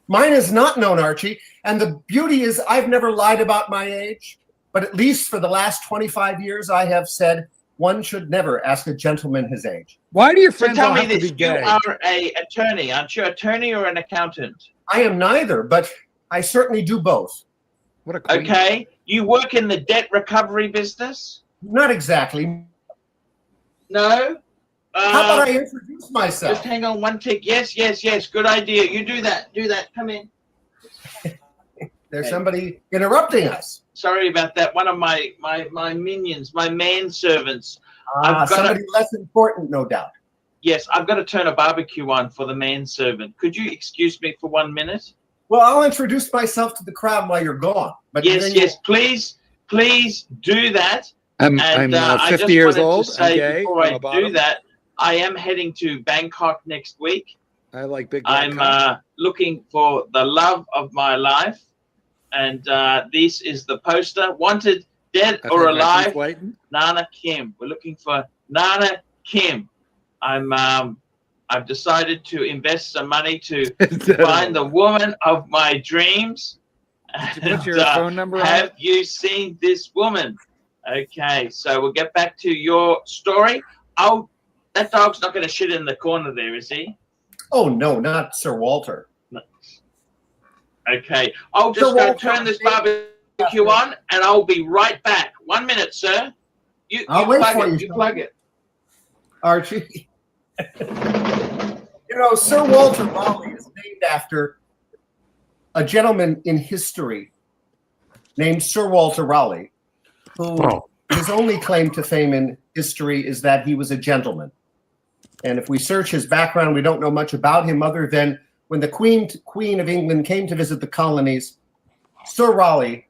Mine is not known, Archie. And the beauty is I've never lied about my age, but at least for the last 25 years, I have said one should never ask a gentleman his age. Why do your So friends tell all me have to this: be you gay? are an attorney, aren't you? Attorney or an accountant? I am neither, but I certainly do both. What a queen. Okay. You work in the debt recovery business? Not exactly. No. How about I introduce myself? Just hang on one tick. Yes. Good idea. You do that. Do that. Come in. There's somebody interrupting us. Sorry about that. One of my minions, my manservants. I've got Somebody less important, no doubt. Yes, I've got to turn a barbecue on for the manservant. Could you excuse me for 1 minute? Well, I'll introduce myself to the crowd while you're gone. But Yes. Please do that. I'm I 50 just years wanted old. to I'm say gay. before I'm I a bottom. do that, I am heading to Bangkok next week. I like big black I'm cock. looking for the love of my life, and this is the poster. Wanted, dead I've or had my teeth alive, whitened. Nana Kim. We're looking for Nana Kim. I've decided to invest some money to find the woman of my dreams. Did you put your And, phone number on have it? you seen this woman? Okay, so we'll get back to your story. Oh, that dog's not going to shit in the corner there, is he? Oh, no, not Sir Walter. Okay, I'll just Sir go Walter, turn this barbecue on, and I'll be right back. 1 minute, sir. I'll wait plug for it. you, You plug it. Archie. You know, Sir Walter Raleigh is named after a gentleman in history named Sir Walter Raleigh, who his only claim to fame in history is that he was a gentleman. And if we search his background, we don't know much about him other than when the Queen of England came to visit the colonies, Sir Raleigh,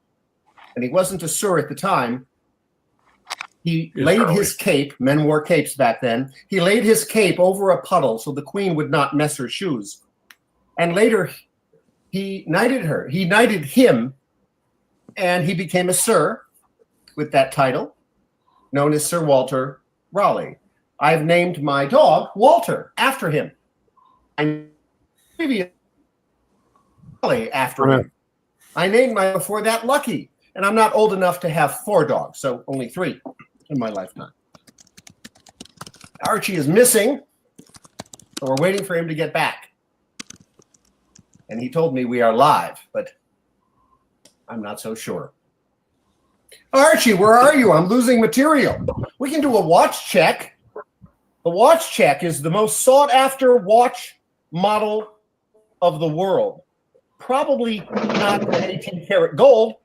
and he wasn't a sir at the time, he laid his cape, men wore capes back then, he laid his cape over a puddle so the Queen would not mess her shoes. And later he knighted her. He knighted him, and he became a sir with that title, known as Sir Walter Raleigh. I've named my dog Walter after him. I named Raleigh after him. I named my before that Lucky, and I'm not old enough to have 4 dogs, so only 3 in my lifetime. Archie is missing, so we're waiting for him to get back. And he told me we are live, but I'm not so sure. Archie, where are you? I'm losing material. We can do a watch check. The watch check is the most sought after watch model of the world. Probably not an 18 karat gold,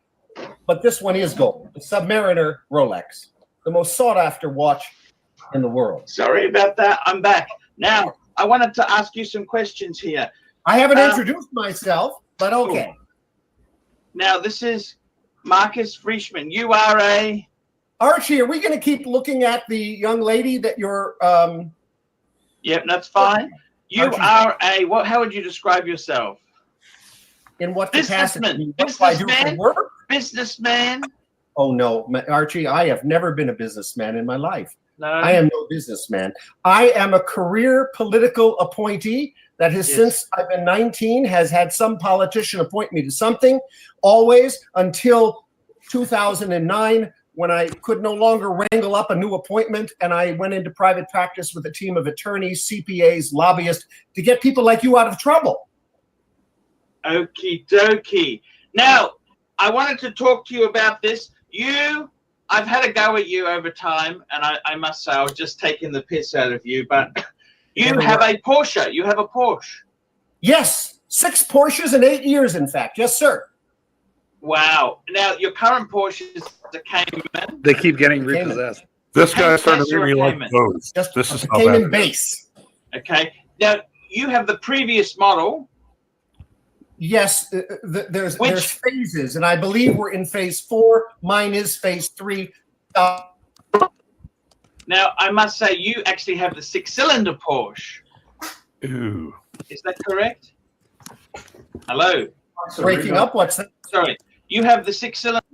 but this one is gold. The Submariner Rolex, the most sought after watch in the world. Sorry about that. I'm back. Now, I wanted to ask you some questions here. I haven't introduced myself, but okay. Now, this is Marcus Frischman. You are a... Archie, are we going to keep looking at the young lady that you're... Yep, that's fine. You Archie. are a... What? How would you describe yourself? In what capacity? Businessman. What do I do for Businessman. work? Businessman. Oh, no, Archie, I have never been a businessman in my life. No. I am no businessman. I am a career political appointee that has, since I've been 19, has had some politician appoint me to something, always until 2009, when I could no longer wrangle up a new appointment, and I went into private practice with a team of attorneys, CPAs, lobbyists, to get people like you out of trouble. Okie dokie. Now, I wanted to talk to you about this. I've had a go at you over time, and I must say I was just taking the piss out of you, but you have a Porsche. You have a Porsche. Yes, 6 Porsches in 8 years, in fact. Yes, sir. Wow. Now, your current Porsche is a Cayman. They keep getting Cayman. repossessed. This guy started Yes, you're reading a like Cayman. those. Just This is a how Cayman bad. base. Okay. Now, you have the previous model. Yes, there's phases, and I believe we're in phase 4. Mine is phase 3. Now, I must say, you actually have the 6-cylinder Porsche. Ooh. Is that correct? Hello. Breaking up. What's that? Sorry. You have the 6-cylinder.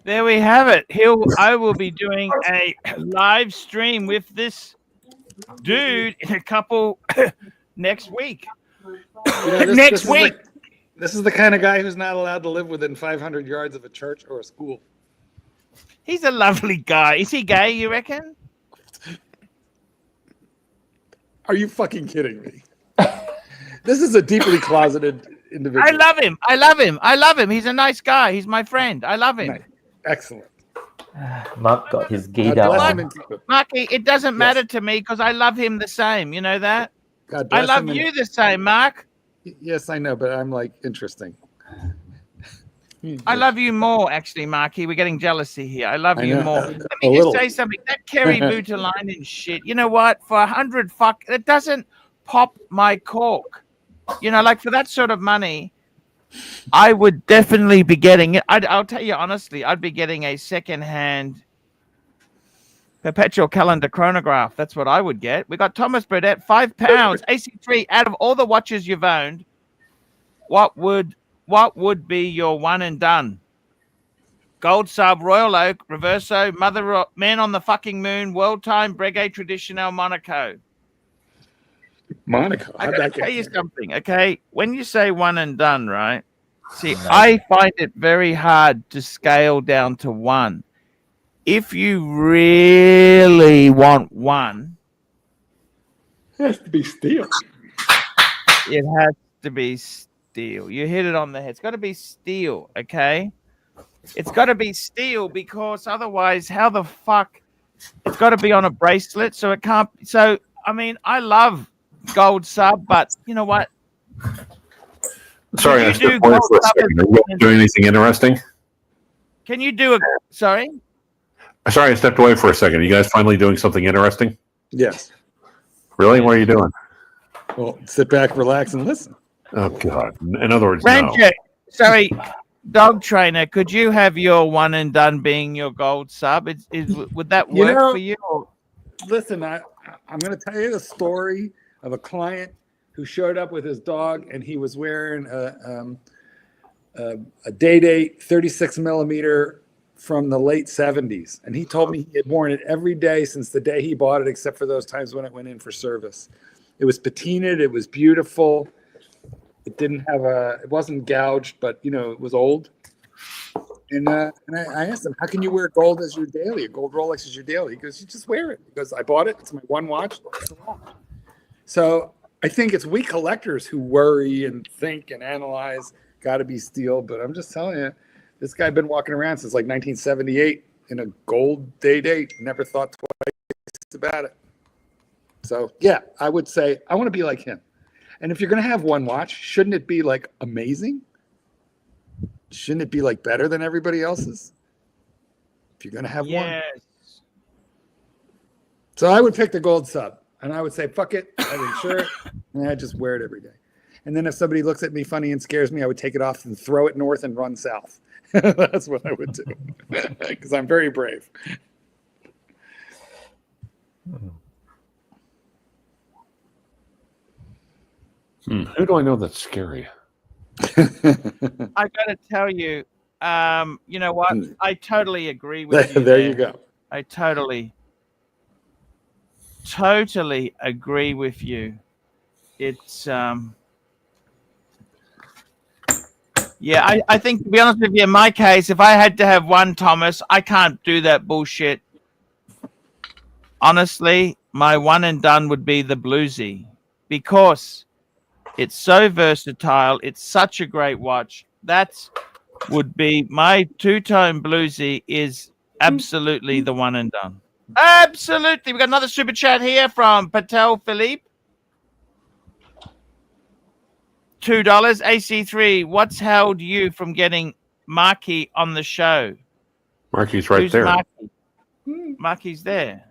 There we have it. I will be doing a live stream with this dude in a couple next week. Next week. This is the kind of guy who's not allowed to live within 500 yards of a church or a school. He's a lovely guy. Is he gay, you reckon? Are you fucking kidding me? This is a deeply closeted individual. I love him. I love him. I love him. He's a nice guy. He's my friend. I love him. Nice. Excellent. Mark got his gay God bless down. him and keep him. Marky, it doesn't matter to me because I love him the same. You know that? God I bless love him and- you the same, Mark. Yes, I know, but I'm like interesting. I love you more, actually, Marky. We're getting jealousy here. I love I you know. more. A Let me little. just say something. That Kerry Voutilainen shit, you know what? For 100 it doesn't pop my cork. You know, like for that sort of money, I would definitely be getting it. I'll tell you honestly, I'd be getting a second-hand perpetual calendar chronograph. That's what I would get. We got Thomas Burdett, £5. AC3, out of all the watches you've owned, what would be your one and done? Gold Sub, Royal Oak, Reverso, Man on the Fucking Moon, World Time, Breguet Traditional, Monaco. Monaco. I How'd gotta that tell get you there? something, okay? When you say one and done, right? See, I find it very hard to scale down to one. If you really want one, It has to be steel. it has to be steel. You hit it on the head. It's got to be steel, okay? It's got to be steel because otherwise, how the fuck? It's got to be on a bracelet, so it can't. So, I mean, I love Gold Sub, but you know what? Sorry, You I do stepped away gold for a sub second. Are you guys doing anything interesting? Can you do a? Sorry. Sorry, I stepped away for a second. Are you guys finally doing something interesting? Yes. Really? What are you doing? Well, sit back, relax, and listen. Oh, God. In other words, no. Ranger, sorry, dog trainer. Could you have your one and done being your Gold Sub? Would that You work know- for you? Listen, I'm going to tell you the story of a client who showed up with his dog, and he was wearing a day-date 36 millimeter from the late 70s. And he told me he had worn it every day since the day he bought it, except for those times when it went in for service. It was patinaed. It was beautiful. It didn't have it wasn't gouged, but, you know, it was old. And I asked him, how can you wear gold as your daily, a gold Rolex as your daily? He goes, you just wear it. He goes, I bought it. It's my one watch. It's a watch. So I think it's we collectors who worry and think and analyze, got to be steel. But I'm just telling you, this guy been walking around since like 1978 in a gold day-date. Never thought twice about it. So, yeah, I would say I want to be like him. And if you're going to have one watch, shouldn't it be like amazing? Shouldn't it be like better than everybody else's? If you're going to have one. Yes. So I would pick the Gold Sub and I would say, fuck it. I'd insure it and I'd just wear it every day. And then if somebody looks at me funny and scares me, I would take it off and throw it north and run south. That's what I would do because I'm very brave. Who do I know that's scary? I got to tell you, you know what? I totally agree with you. There you go. I totally agree with you. It's yeah, I think to be honest with you, in my case, if I had to have one, Thomas, I can't do that bullshit. Honestly, my one and done would be the Bluesy because it's so versatile. It's such a great watch. That would be my two-tone Bluesy is absolutely the one and done. Absolutely. We got another super chat here from Patel Philippe. $2. AC3, what's held you from getting Marky on the show? Marky's right Who's there. Marky? Marky's there.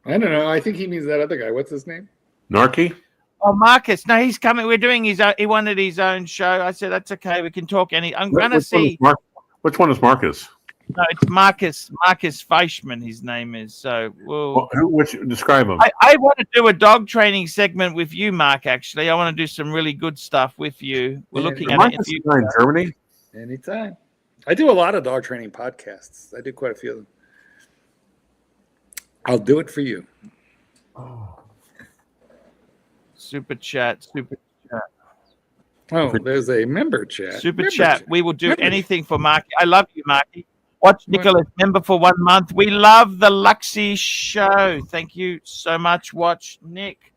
I don't know. I think he means that other guy. What's his name? Narky? Oh, Marcus. No, he's coming. We're doing his own. He wanted his own show. I said, that's okay. We can talk I'm going to see. Which one is Marcus? No, it's Marcus. Marcus Feischman, his name is. So which describe him? I want to do a dog training segment with you, Mark, actually. I want to do some really good stuff with you. We're looking at Marcus is in Germany? Anytime. I do a lot of dog training podcasts. I do quite a few of them. I'll do it for you. Super chat. Oh, there's a member chat. Super chat. We will do anything for Marky. I love you, Marky. Watch Nicholas, member for 1 month. We love the Luxy show. Thank you so much. Watch Nick.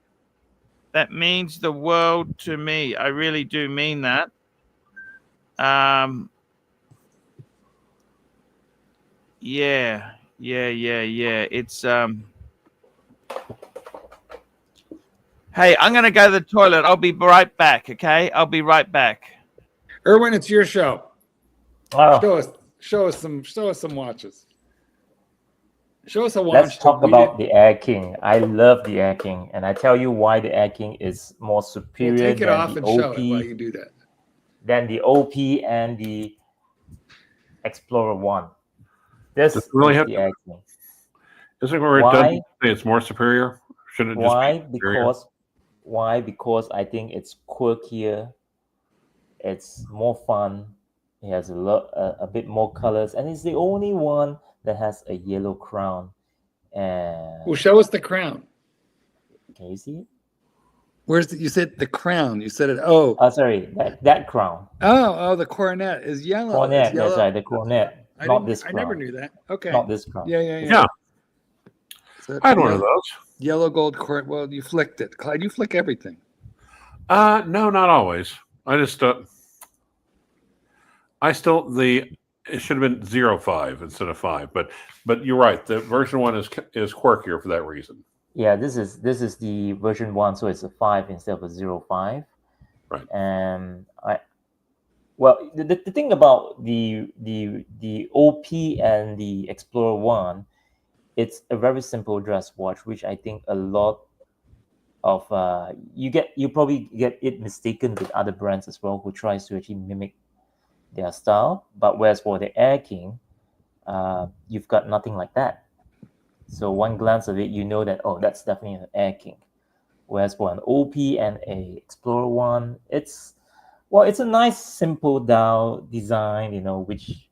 That means the world to me. I really do mean that. Yeah. It's Hey, I'm gonna go to the toilet. I'll be right back, okay? I'll be right back. Erwin, it's your show. Oh. Show us some watches. Show us a watch. Let's talk about the Air King. I love the Air King, and I tell you why the Air King is more superior take it than off the and OP, show it while you do that. Than the OP and the Explorer 1. This is really have the Air King. Isn't where it doesn't say it's more superior? Shouldn't it just Why? be superior? Because I think it's quirkier. It's more fun. It has a bit more colors, and it's the only one that has a yellow crown. And Well, show us the crown. can you see it? Where's you said the crown? You said it. Oh, sorry, that crown. Oh, the coronet is yellow. Coronet, It's yellow. that's right, the coronet. Not this I crown. never knew that. Okay. Not this crown. Yeah. So I had one of those. Yellow gold coronet. Well, you flicked it. Clyde, you flick everything. No, not always. I just it should have been 05 instead of 5, but you're right. The version 1 is quirkier for that reason. Yeah, this is the version 1, so it's a 5 instead of a 05. Right. And the thing about the OP and the Explorer 1, it's a very simple dress watch, which I think a lot of you probably get it mistaken with other brands as well, who tries to actually mimic their style. But whereas for the Air King, you've got nothing like that. So one glance of it, you know that, oh, that's definitely an Air King. Whereas for an OP and a Explorer 1, it's a nice simple dial design, which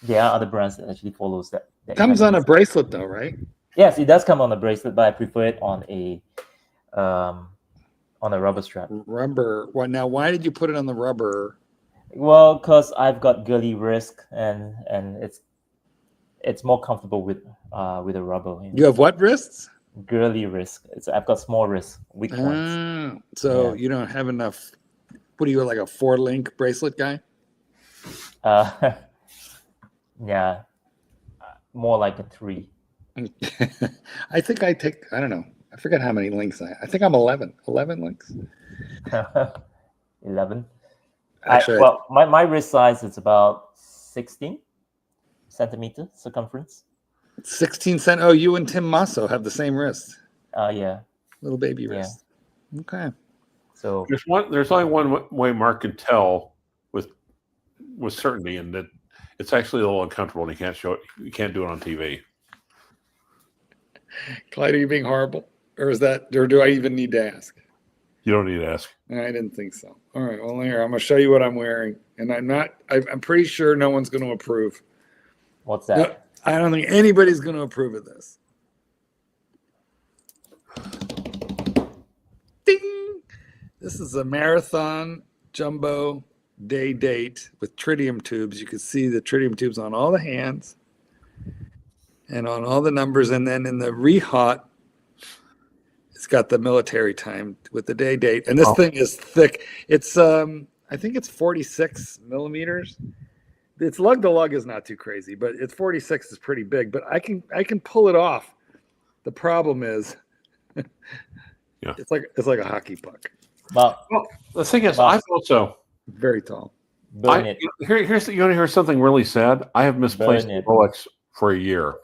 there are other brands that actually follows that. Comes on a bracelet though, right? Yes, it does come on a bracelet, but I prefer it on a rubber strap. Rubber. Well, now why did you put it on the rubber? Well, because I've got girly wrist, and it's more comfortable with a rubber. You have what wrists? Girly wrist. I've got small wrists, weak ones. So you don't have enough. What are you, like a 4-link bracelet guy? Yeah, more like a 3. I think I don't know. I forget how many links I think I'm 11. 11 links. 11. Actually, my wrist size is about 16 centimeter circumference. 16 cent. Oh, you and Tim Masso have the same wrist. Yeah. Little baby wrist. Yeah. Okay. So there's only one way Mark can tell with certainty, and that it's actually a little uncomfortable, and you can't do it on TV. Clyde, are you being horrible? Or do I even need to ask? You don't need to ask. I didn't think so. All right. Well, here, I'm going to show you what I'm wearing. And I'm pretty sure no one's going to approve. What's that? No, I don't think anybody's going to approve of this. Ding! This is a Marathon Jumbo Day Date with tritium tubes. You can see the tritium tubes on all the hands and on all the numbers. And then in the rehot, it's got the military time with the day date. And this thing is thick. It's I think it's 46 millimeters. Its lug to lug is not too crazy, but it's 46 is pretty big. But I can pull it off. The problem is, it's like a hockey puck. Well, the thing is, I've also very tall. Burn it. Here's you want to hear something really sad? I have misplaced Burn it. Rolex for a year.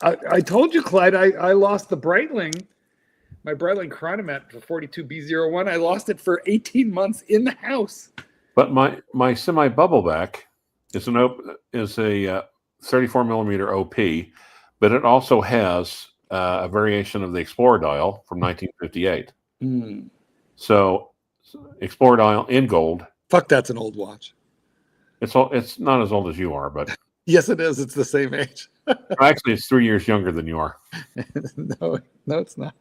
I told you, Clyde, I lost the Breitling, my Breitling chronomet for 42B01. I lost it for 18 months in the house. But my semi bubbleback is a 34 millimeter OP, but it also has a variation of the Explorer dial from 1958. So Explorer dial in gold. Fuck, that's an old watch. It's not as old as you are, but Yes, it is. It's the same age. actually it's 3 years younger than you are. No, it's not.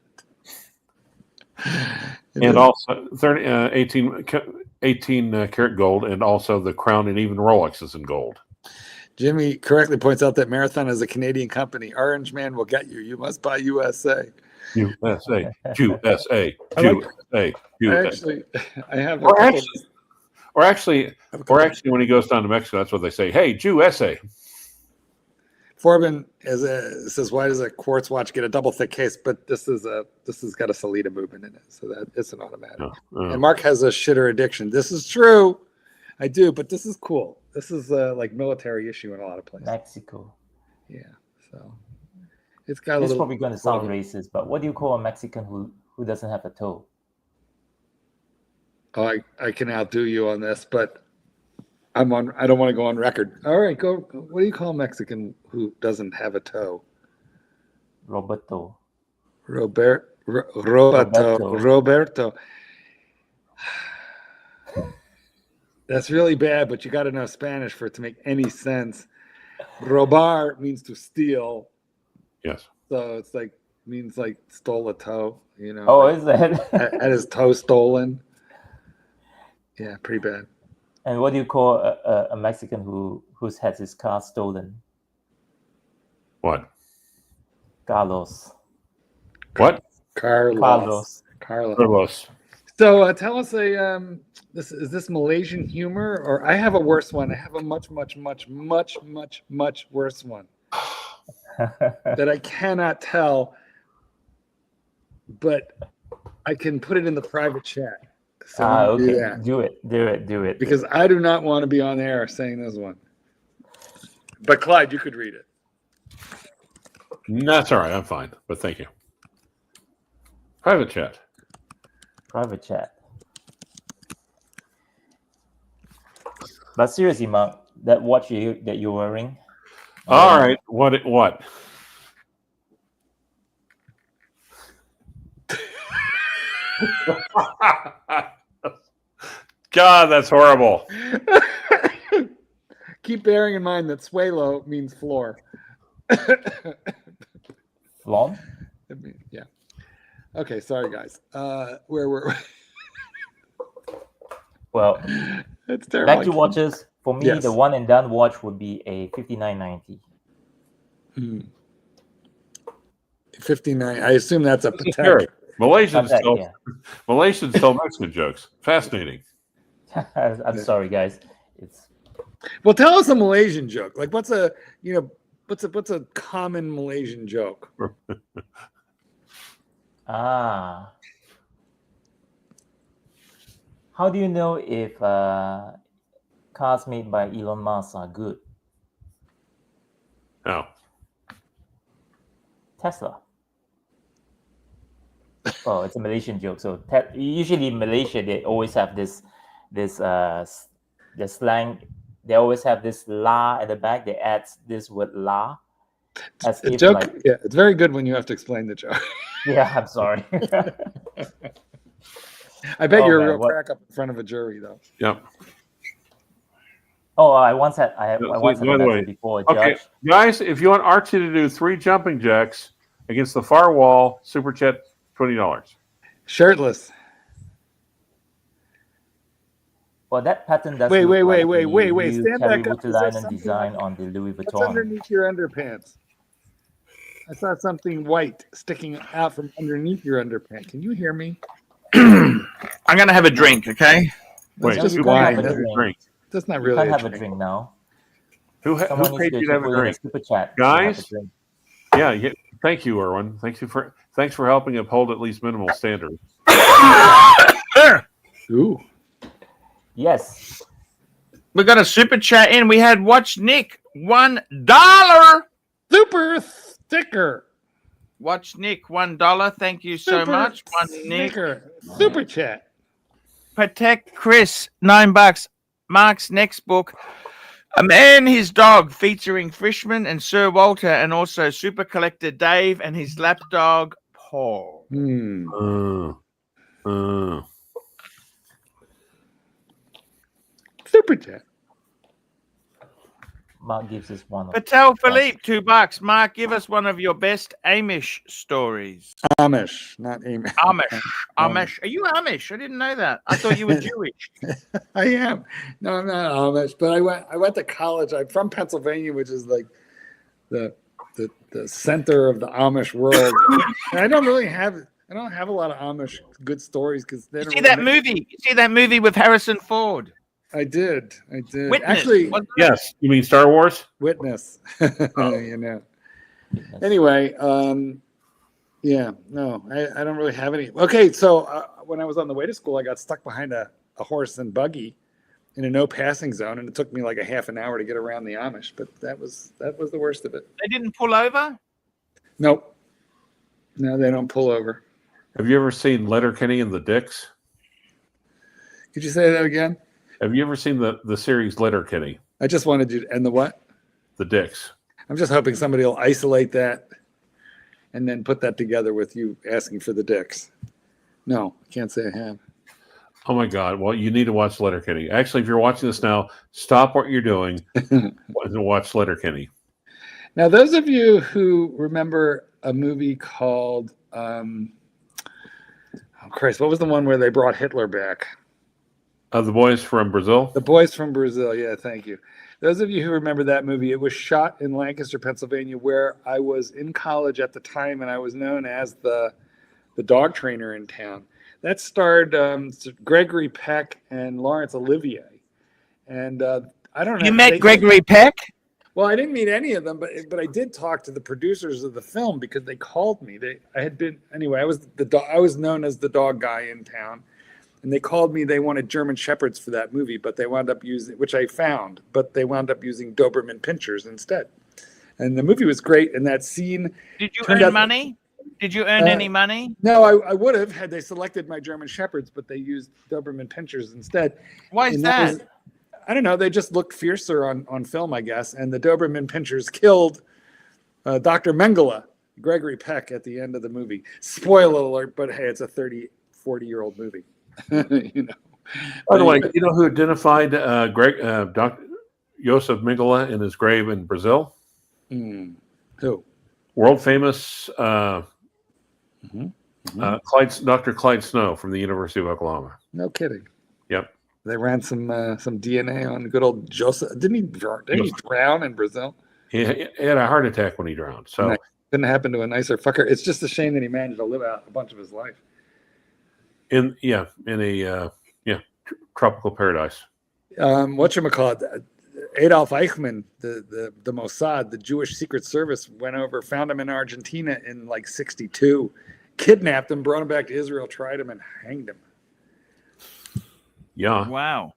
And also 18 karat gold, and also the crown and even Rolex is in gold. Jimmy correctly points out that Marathon is a Canadian company. Orange Man will get you. You must buy USA. USA, USA, USA, Actually, I have. Or actually, when he goes down to Mexico, that's what they say. Hey, USA. Forbin says, "Why does a quartz watch get a double thick case?" But this has got a Salida movement in it, so that it's an automatic. And Mark has a shitter addiction. This is true, I do, but this is cool. This is like military issue in a lot of places. Mexico. Yeah, so it's got a This is little. probably going to sound racist, but what do you call a Mexican who doesn't have a toe? Oh, I can outdo you on this, but I don't want to go on record. All right, go. What do you call a Mexican who doesn't have a toe? Roberto. Roberto. That's really bad, but you got to know Spanish for it to make any sense. Robar means to steal. Yes. So it's means stole a toe. You know. Oh, is that? had his toe stolen. Yeah, pretty bad. And what do you call a Mexican who's had his car stolen? What? Carlos. What? Carlos. So tell us is this Malaysian humor, or I have a worse one. I have a much worse one that I cannot tell, but I can put it in the private chat. So okay. Do it. Because I do not want to be on air saying this one. But Clyde, you could read it. That's all right. I'm fine. But thank you. Private chat. But seriously, Mark, that watch that you're wearing. All right. What? God, that's horrible. Keep bearing in mind that suelo means floor. Flon? Yeah. Okay, sorry guys. Where were we? Well, it's terrible. Back to watches. For me, Yes. the one and done watch would be a 5990. 59. I assume that's a Sure. Patek. Malaysians tell Mexican jokes. Fascinating. I'm sorry, guys. Well, tell us a Malaysian joke. Like, what's a common Malaysian joke? How do you know if cars made by Elon Musk are good? Oh. Tesla. Oh, it's a Malaysian joke. So usually in Malaysia, they always have this the slang. They always have this la at the back. They add this word la. As A if joke. Yeah, it's very good when you have to explain the joke. Yeah, I'm sorry. I bet you're a man, real crack up in front of a jury, though. Yep. Oh, I once had that before. Okay, Judge. guys, if you want Archie to do 3 jumping jacks against the far wall, super chat $20. Shirtless. Well, that pattern does. Wait. Stand Stand back up. Is there and something design on the Louis What's Vuitton. underneath your underpants? I saw something white sticking out from underneath your underpants. Can you hear me? I'm gonna have a drink, okay? Wait, just who wine. paid you to have a drink? That's not You really can't have a drink now. Who Someone paid needs you to have a put in drink? Super chat. Guys? To have a drink. Yeah. Thank you, Erwin. Thanks for helping uphold at least minimal standards. Ooh. Yes. We got a super chat in. We had Watch Nick, $1. Super sticker. Watch Nick, $1. Thank you so much. One Nick. Sticker. Super chat. Protect Chris, $9. Mark's next book, A Man, His Dog, featuring Frischman and Sir Walter, and also Super Collector Dave and his lapdog Paul. Super chat. Mark gives us one. Patel Philippe, $2. Mark, give us one of your best Amish stories. Amish, not Amish. Amish. Are you Amish? I didn't know that. I thought you were Jewish. I am. No, I'm not Amish, but I went to college. I'm from Pennsylvania, which is like the center of the Amish world. And I don't have a lot of Amish good stories because they don't. You see that movie with Harrison Ford? I did. Witness. Actually, Yes. You mean Star Wars? Witness. You know. Anyway, yeah, no, I don't really have any. Okay, so when I was on the way to school, I got stuck behind a horse and buggy in a no passing zone, and it took me like a half an hour to get around the Amish. But that was the worst of it. They didn't pull over? Nope. No, they don't pull over. Have you ever seen Letterkenny and the Dicks? Could you say that again? Have you ever seen the series Letterkenny? I just wanted you to, and the what? The Dicks. I'm just hoping somebody will isolate that and then put that together with you asking for the Dicks. No, I can't say I have. Oh my God! Well, you need to watch Letterkenny. Actually, if you're watching this now, stop what you're doing and watch Letterkenny. Now, those of you who remember a movie called, oh Christ, what was the one where they brought Hitler back? The Boys from Brazil? The Boys from Brazil, yeah, thank you. Those of you who remember that movie, it was shot in Lancaster, Pennsylvania, where I was in college at the time, and I was known as the dog trainer in town. That starred Gregory Peck and Laurence Olivier. And I don't know. You met Gregory Peck? Well, I didn't meet any of them, but I did talk to the producers of the film because they called me. I was known as the dog guy in town. And they called me. They wanted German Shepherds for that movie, but they wound up using, which I found, but they wound up using Doberman Pinschers instead. And the movie was great. And that scene. Did you earn money? Did you earn any money? No, I would have had they selected my German Shepherds, but they used Doberman Pinschers instead. Why is that? I don't know. They just looked fiercer on film, I guess. And the Doberman Pinschers killed Dr. Mengele, Gregory Peck, at the end of the movie. Spoiler alert, but hey, it's a 40-year-old movie. You know. By the way, you know who identified Dr. Joseph Mengele in his grave in Brazil? Who? World famous Dr. Clyde Snow from the University of Oklahoma. No kidding. Yep. They ran some DNA on good old Joseph. Didn't he drown in Brazil? He had a heart attack when he drowned. So couldn't happen to a nicer fucker. It's just a shame that he managed to live out a bunch of his life. In a tropical paradise. Whatchamacallit, Adolf Eichmann, the Mossad, the Jewish Secret Service, went over, found him in Argentina in like 1962, kidnapped him, brought him back to Israel, tried him, and hanged him. Yeah. Wow.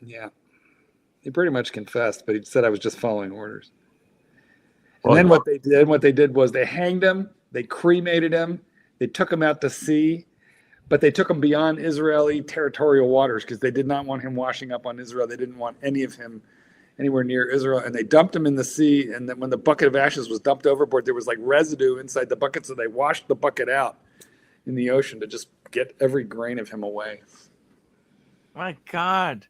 Yeah. He pretty much confessed, but he said I was just following orders. And then what they did was they hanged him, they cremated him, they took him out to sea. But they took him beyond Israeli territorial waters because they did not want him washing up on Israel. They didn't want any of him anywhere near Israel. And they dumped him in the sea. And then when the bucket of ashes was dumped overboard, there was like residue inside the bucket. So they washed the bucket out in the ocean to just get every grain of him away. My God.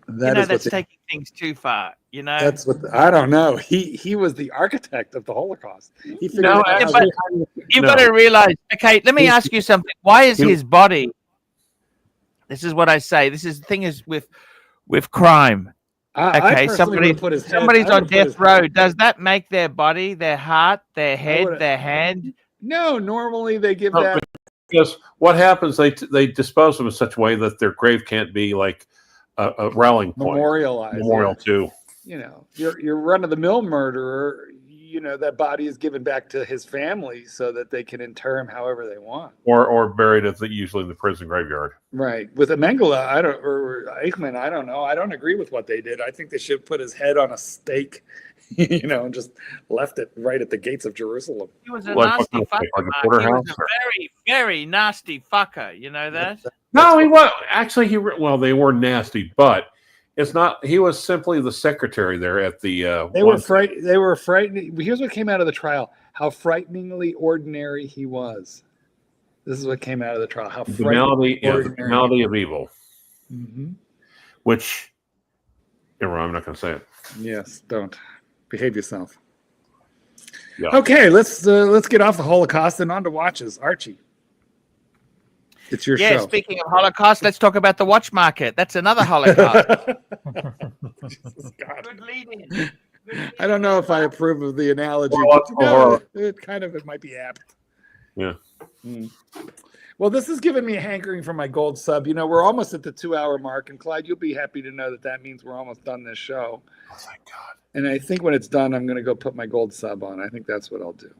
That's taking things too far. You know, that's what I don't know. He was the architect of the Holocaust. He figured out you've got to realize. Okay, let me ask you something. Why is his body? This is what I say. This is the thing is with crime. Okay, somebody's on death row. Does that make their body, their heart, their head, their hand? No, normally they give that. Because what happens? They dispose them in such a way that their grave can't be like a rallying point, memorial to. You know, your run-of-the-mill murderer, that body is given back to his family so that they can inter him however they want. Or buried usually in the prison graveyard. Right. With Mengele, or Eichmann, I don't know. I don't agree with what they did. I think they should have put his head on a stake, and just left it right at the gates of Jerusalem. He was a nasty fucker. Like Mark. He was a very, very nasty fucker. You know that? No, he was actually they were nasty, but it's not. He was simply the secretary there at the. They were frightening. Here's what came out of the trial: how frighteningly ordinary he was. This is what came out of the trial. How the malady of evil. Mm-hmm. Which, I'm not going to say it. Yes, don't behave yourself. Yeah. Okay, let's get off the Holocaust and on to watches. Archie, it's your show. Speaking of Holocaust, let's talk about the watch market. That's another Holocaust. Good lead-in. I don't know if I approve of the analogy, but it might be apt. Yeah. Well, this has given me a hankering for my gold sub. We're almost at the 2-hour mark, and Clyde, you'll be happy to know that means we're almost done this show. Oh, thank God. And I think when it's done, I'm going to go put my gold sub on. I think that's what I'll do.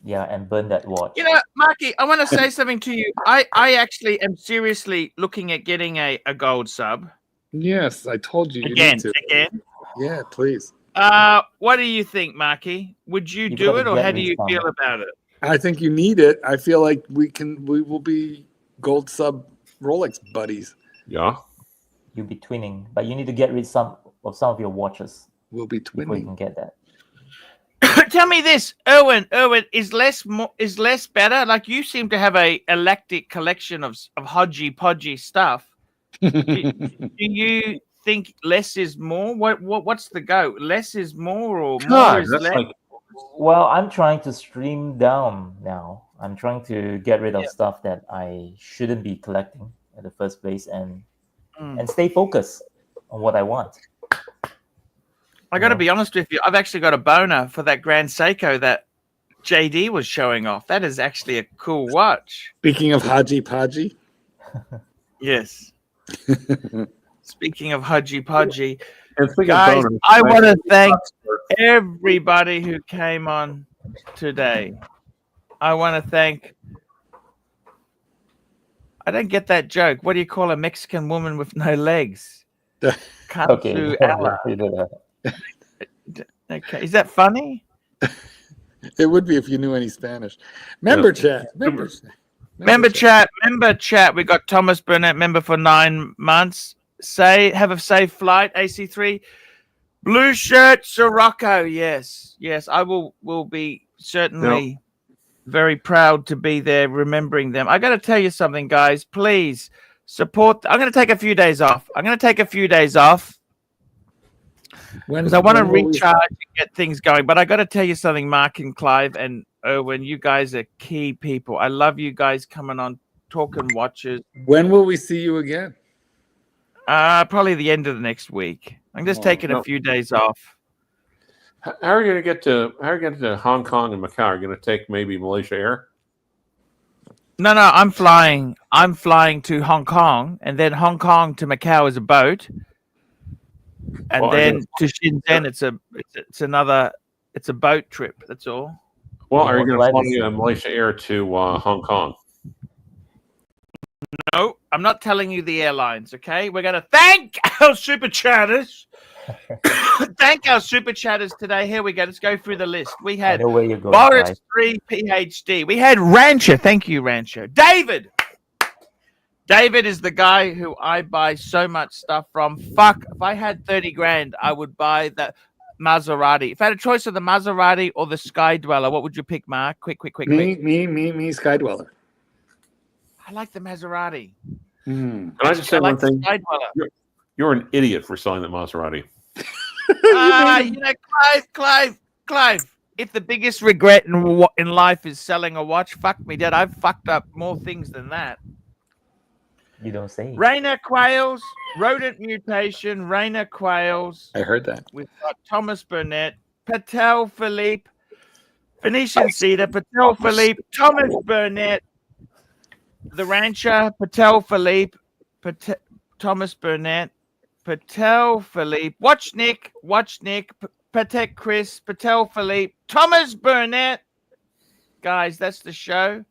Yeah, and burn that watch. Marky, I want to say something to you. I actually am seriously looking at getting a gold sub. Yes, I told you. Again. Yeah, please. What do you think, Marky? Would you do it, or how do you feel about it? I think you need it. I feel like we will be gold sub Rolex buddies. Yeah. You'll be twinning, but you need to get rid of some of your watches. We'll be before you can twinning. get that. Tell me this, Erwin, is less better? Like, you seem to have a eclectic collection of hodgy-podgy stuff. do you think less is more? What's the go? Less is more, or more is less? Well, I'm trying to stream down now. I'm trying to get rid of stuff that I shouldn't be collecting in the first place, and stay focused on what I want. I got to be honest with you. I've actually got a boner for that Grand Seiko that JD was showing off. That is actually a cool watch. Speaking of Haji Podgy. Yes. Speaking of Haji Podgy. Guys, I want to thank everybody who came on today. I want to thank... I don't get that joke. What do you call a Mexican woman with no legs? Okay. Okay, is that funny? It would be if you knew any Spanish. Member chat. Member chat. We got Thomas Burnett, member for 9 months. Have a safe flight, AC3. Blue shirt, Sirocco. Yes. I will be certainly very proud to be there remembering them. I got to tell you something, guys. Please support. I'm going to take a few days off. Because I want to recharge and get things going. But I got to tell you something, Mark and Clive and Erwin, you guys are key people. I love you guys coming on, talking watches. When will we see you again? Probably the end of the next week. I'm just taking a few days off. How are you going to get to Hong Kong and Macau? Are you going to take maybe Malaysia Air? No, I'm flying. I'm flying to Hong Kong, and then Hong Kong to Macau is a boat, and then to Shenzhen it's a boat trip. That's all. Well, are you going to fly Malaysia Air to Hong Kong? No, I'm not telling you the airlines. Okay, we're going to thank our super chatters. Thank our super chatters today. Here we go. Let's go through the list. We had Boris 3 PhD. We had Rancher. Thank you, Rancher. David is the guy who I buy so much stuff from. Fuck, if I had 30 grand, I would buy the Maserati. If I had a choice of the Maserati or the Sky Dweller, what would you pick, Mark? Quick. Me, Sky Dweller. I like the Maserati. Can I just say one thing? You're an idiot for selling that Maserati. Clive. If the biggest regret in life is selling a watch, fuck me, Dad. I've fucked up more things than that. You don't say. Rainer Quails, Rodent Mutation, Rainer Quails. I heard that. We've got Thomas Burnett, Patel Philippe, Phoenician Cedar, Patel Philippe, Thomas Burnett, the Rancher, Patel Philippe, Thomas Burnett, Patel Philippe, Watch Nick, Patek Chris, Patel Philippe, Thomas Burnett. Guys, that's the show.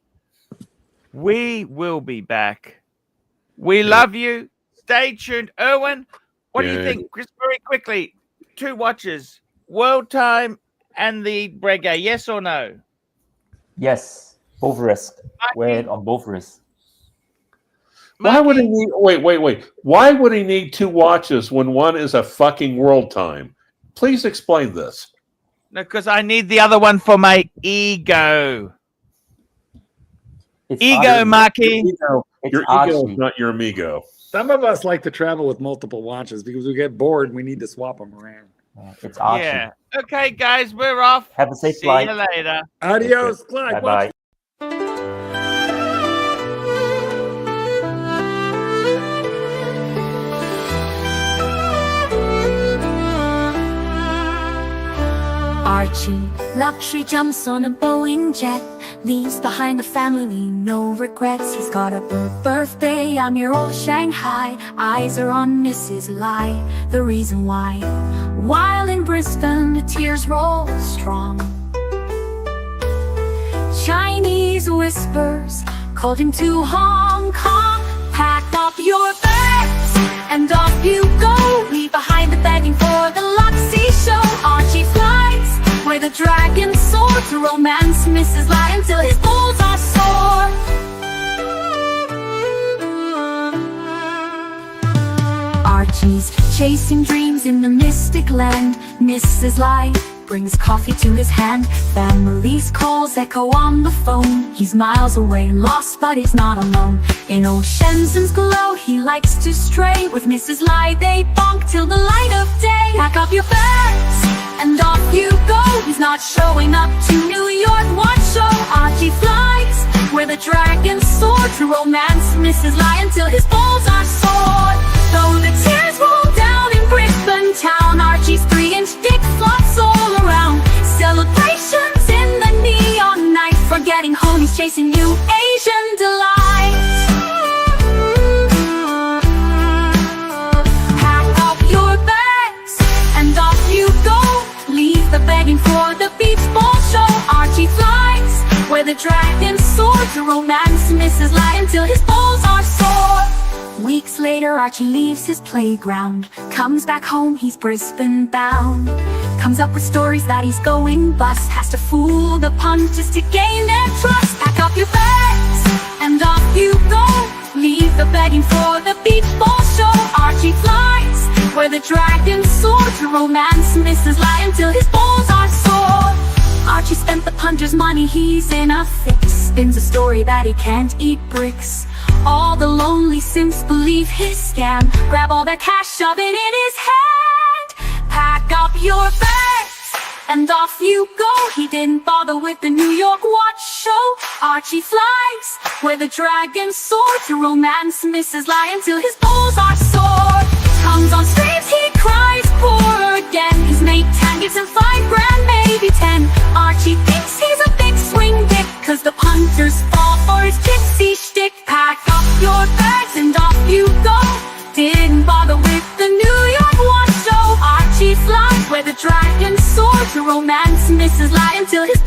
We will be back. We love you. Stay tuned. Erwin, what do you think? Chris, very quickly, 2 watches, World Time and the Breguet, yes or no? Yes, both wrists. Wear it on both wrists. Why would he need? Wait. Why would he need 2 watches when one is a fucking World Time? Please explain this. No, because I need the other one for my ego. It's Ego, Archie. Marky. Your ego is not your amigo. Some of us like to travel with multiple watches because we get bored and we need to swap them around. It's Archie. Yeah. Okay, guys, we're off. Have a safe See flight. you later. Adios, Clyde. Bye-bye. Archie Luxury jumps on a Boeing jet, leaves behind the family, no regrets. He's got a birthday on your old Shanghai. Eyes are on Mrs. Lai, the reason why. While in Brisbane, the tears roll strong. Chinese whispers called him to Hong Kong. Pack up your bags and off you go. Leave behind the begging for the Luxy show. Archie flies where the dragon soared to romance Mrs. Lai until his balls are sore. Archie's chasing dreams in the mystic land. Mrs. Lai brings coffee to his hand. Family's calls echo on the phone. He's miles away, lost, but he's not alone. In old Shenzhen's glow, he likes to stray. With Mrs. Lai, they bonk till the light of day. Pack up your bags and off you go. He's not showing up to New York Watch Show. Archie flies where the dragons soar to romance Mrs. Lai until his balls are sore. Though the tears roll down in Brisbane town, Archie's 3-inch dick flops all around. Celebrations in the neon night, forgetting home, he's chasing new Asian delights. Pack up your bags and off you go. Leave the begging for the beach ball show. Archie flies where the dragons soar to romance Mrs. Lai until his balls are sore. Weeks later, Archie leaves his playground, comes back home, he's Brisbane bound. Comes up with stories that he's going bust, has to fool the punters to gain their trust. Pack up your bags and off you go. Leave the begging for the beach ball show. Archie flies where the dragons soar to romance Mrs. Lai until his balls are sore. Archie spent the punter's money, he's in a fix. Spins a story that he can't eat bricks. All the lonely simps believe his scam. Grab all that cash, shove it in his hand. Pack up your bags and off you go. He didn't bother with the New York Watch Show. Archie flies where the dragons soar to romance Mrs. Lai until his balls are sore. Comes on streams, he cries poor again. His mate Tan gives him $5,000, maybe 10. Archie thinks he's a big swing dick, cause the punters fall for his gypsy shtick. Pack up your bags and off you go. Didn't bother with the New York Watch Show. Archie flies where the dragons soar to romance Mrs. Lai until his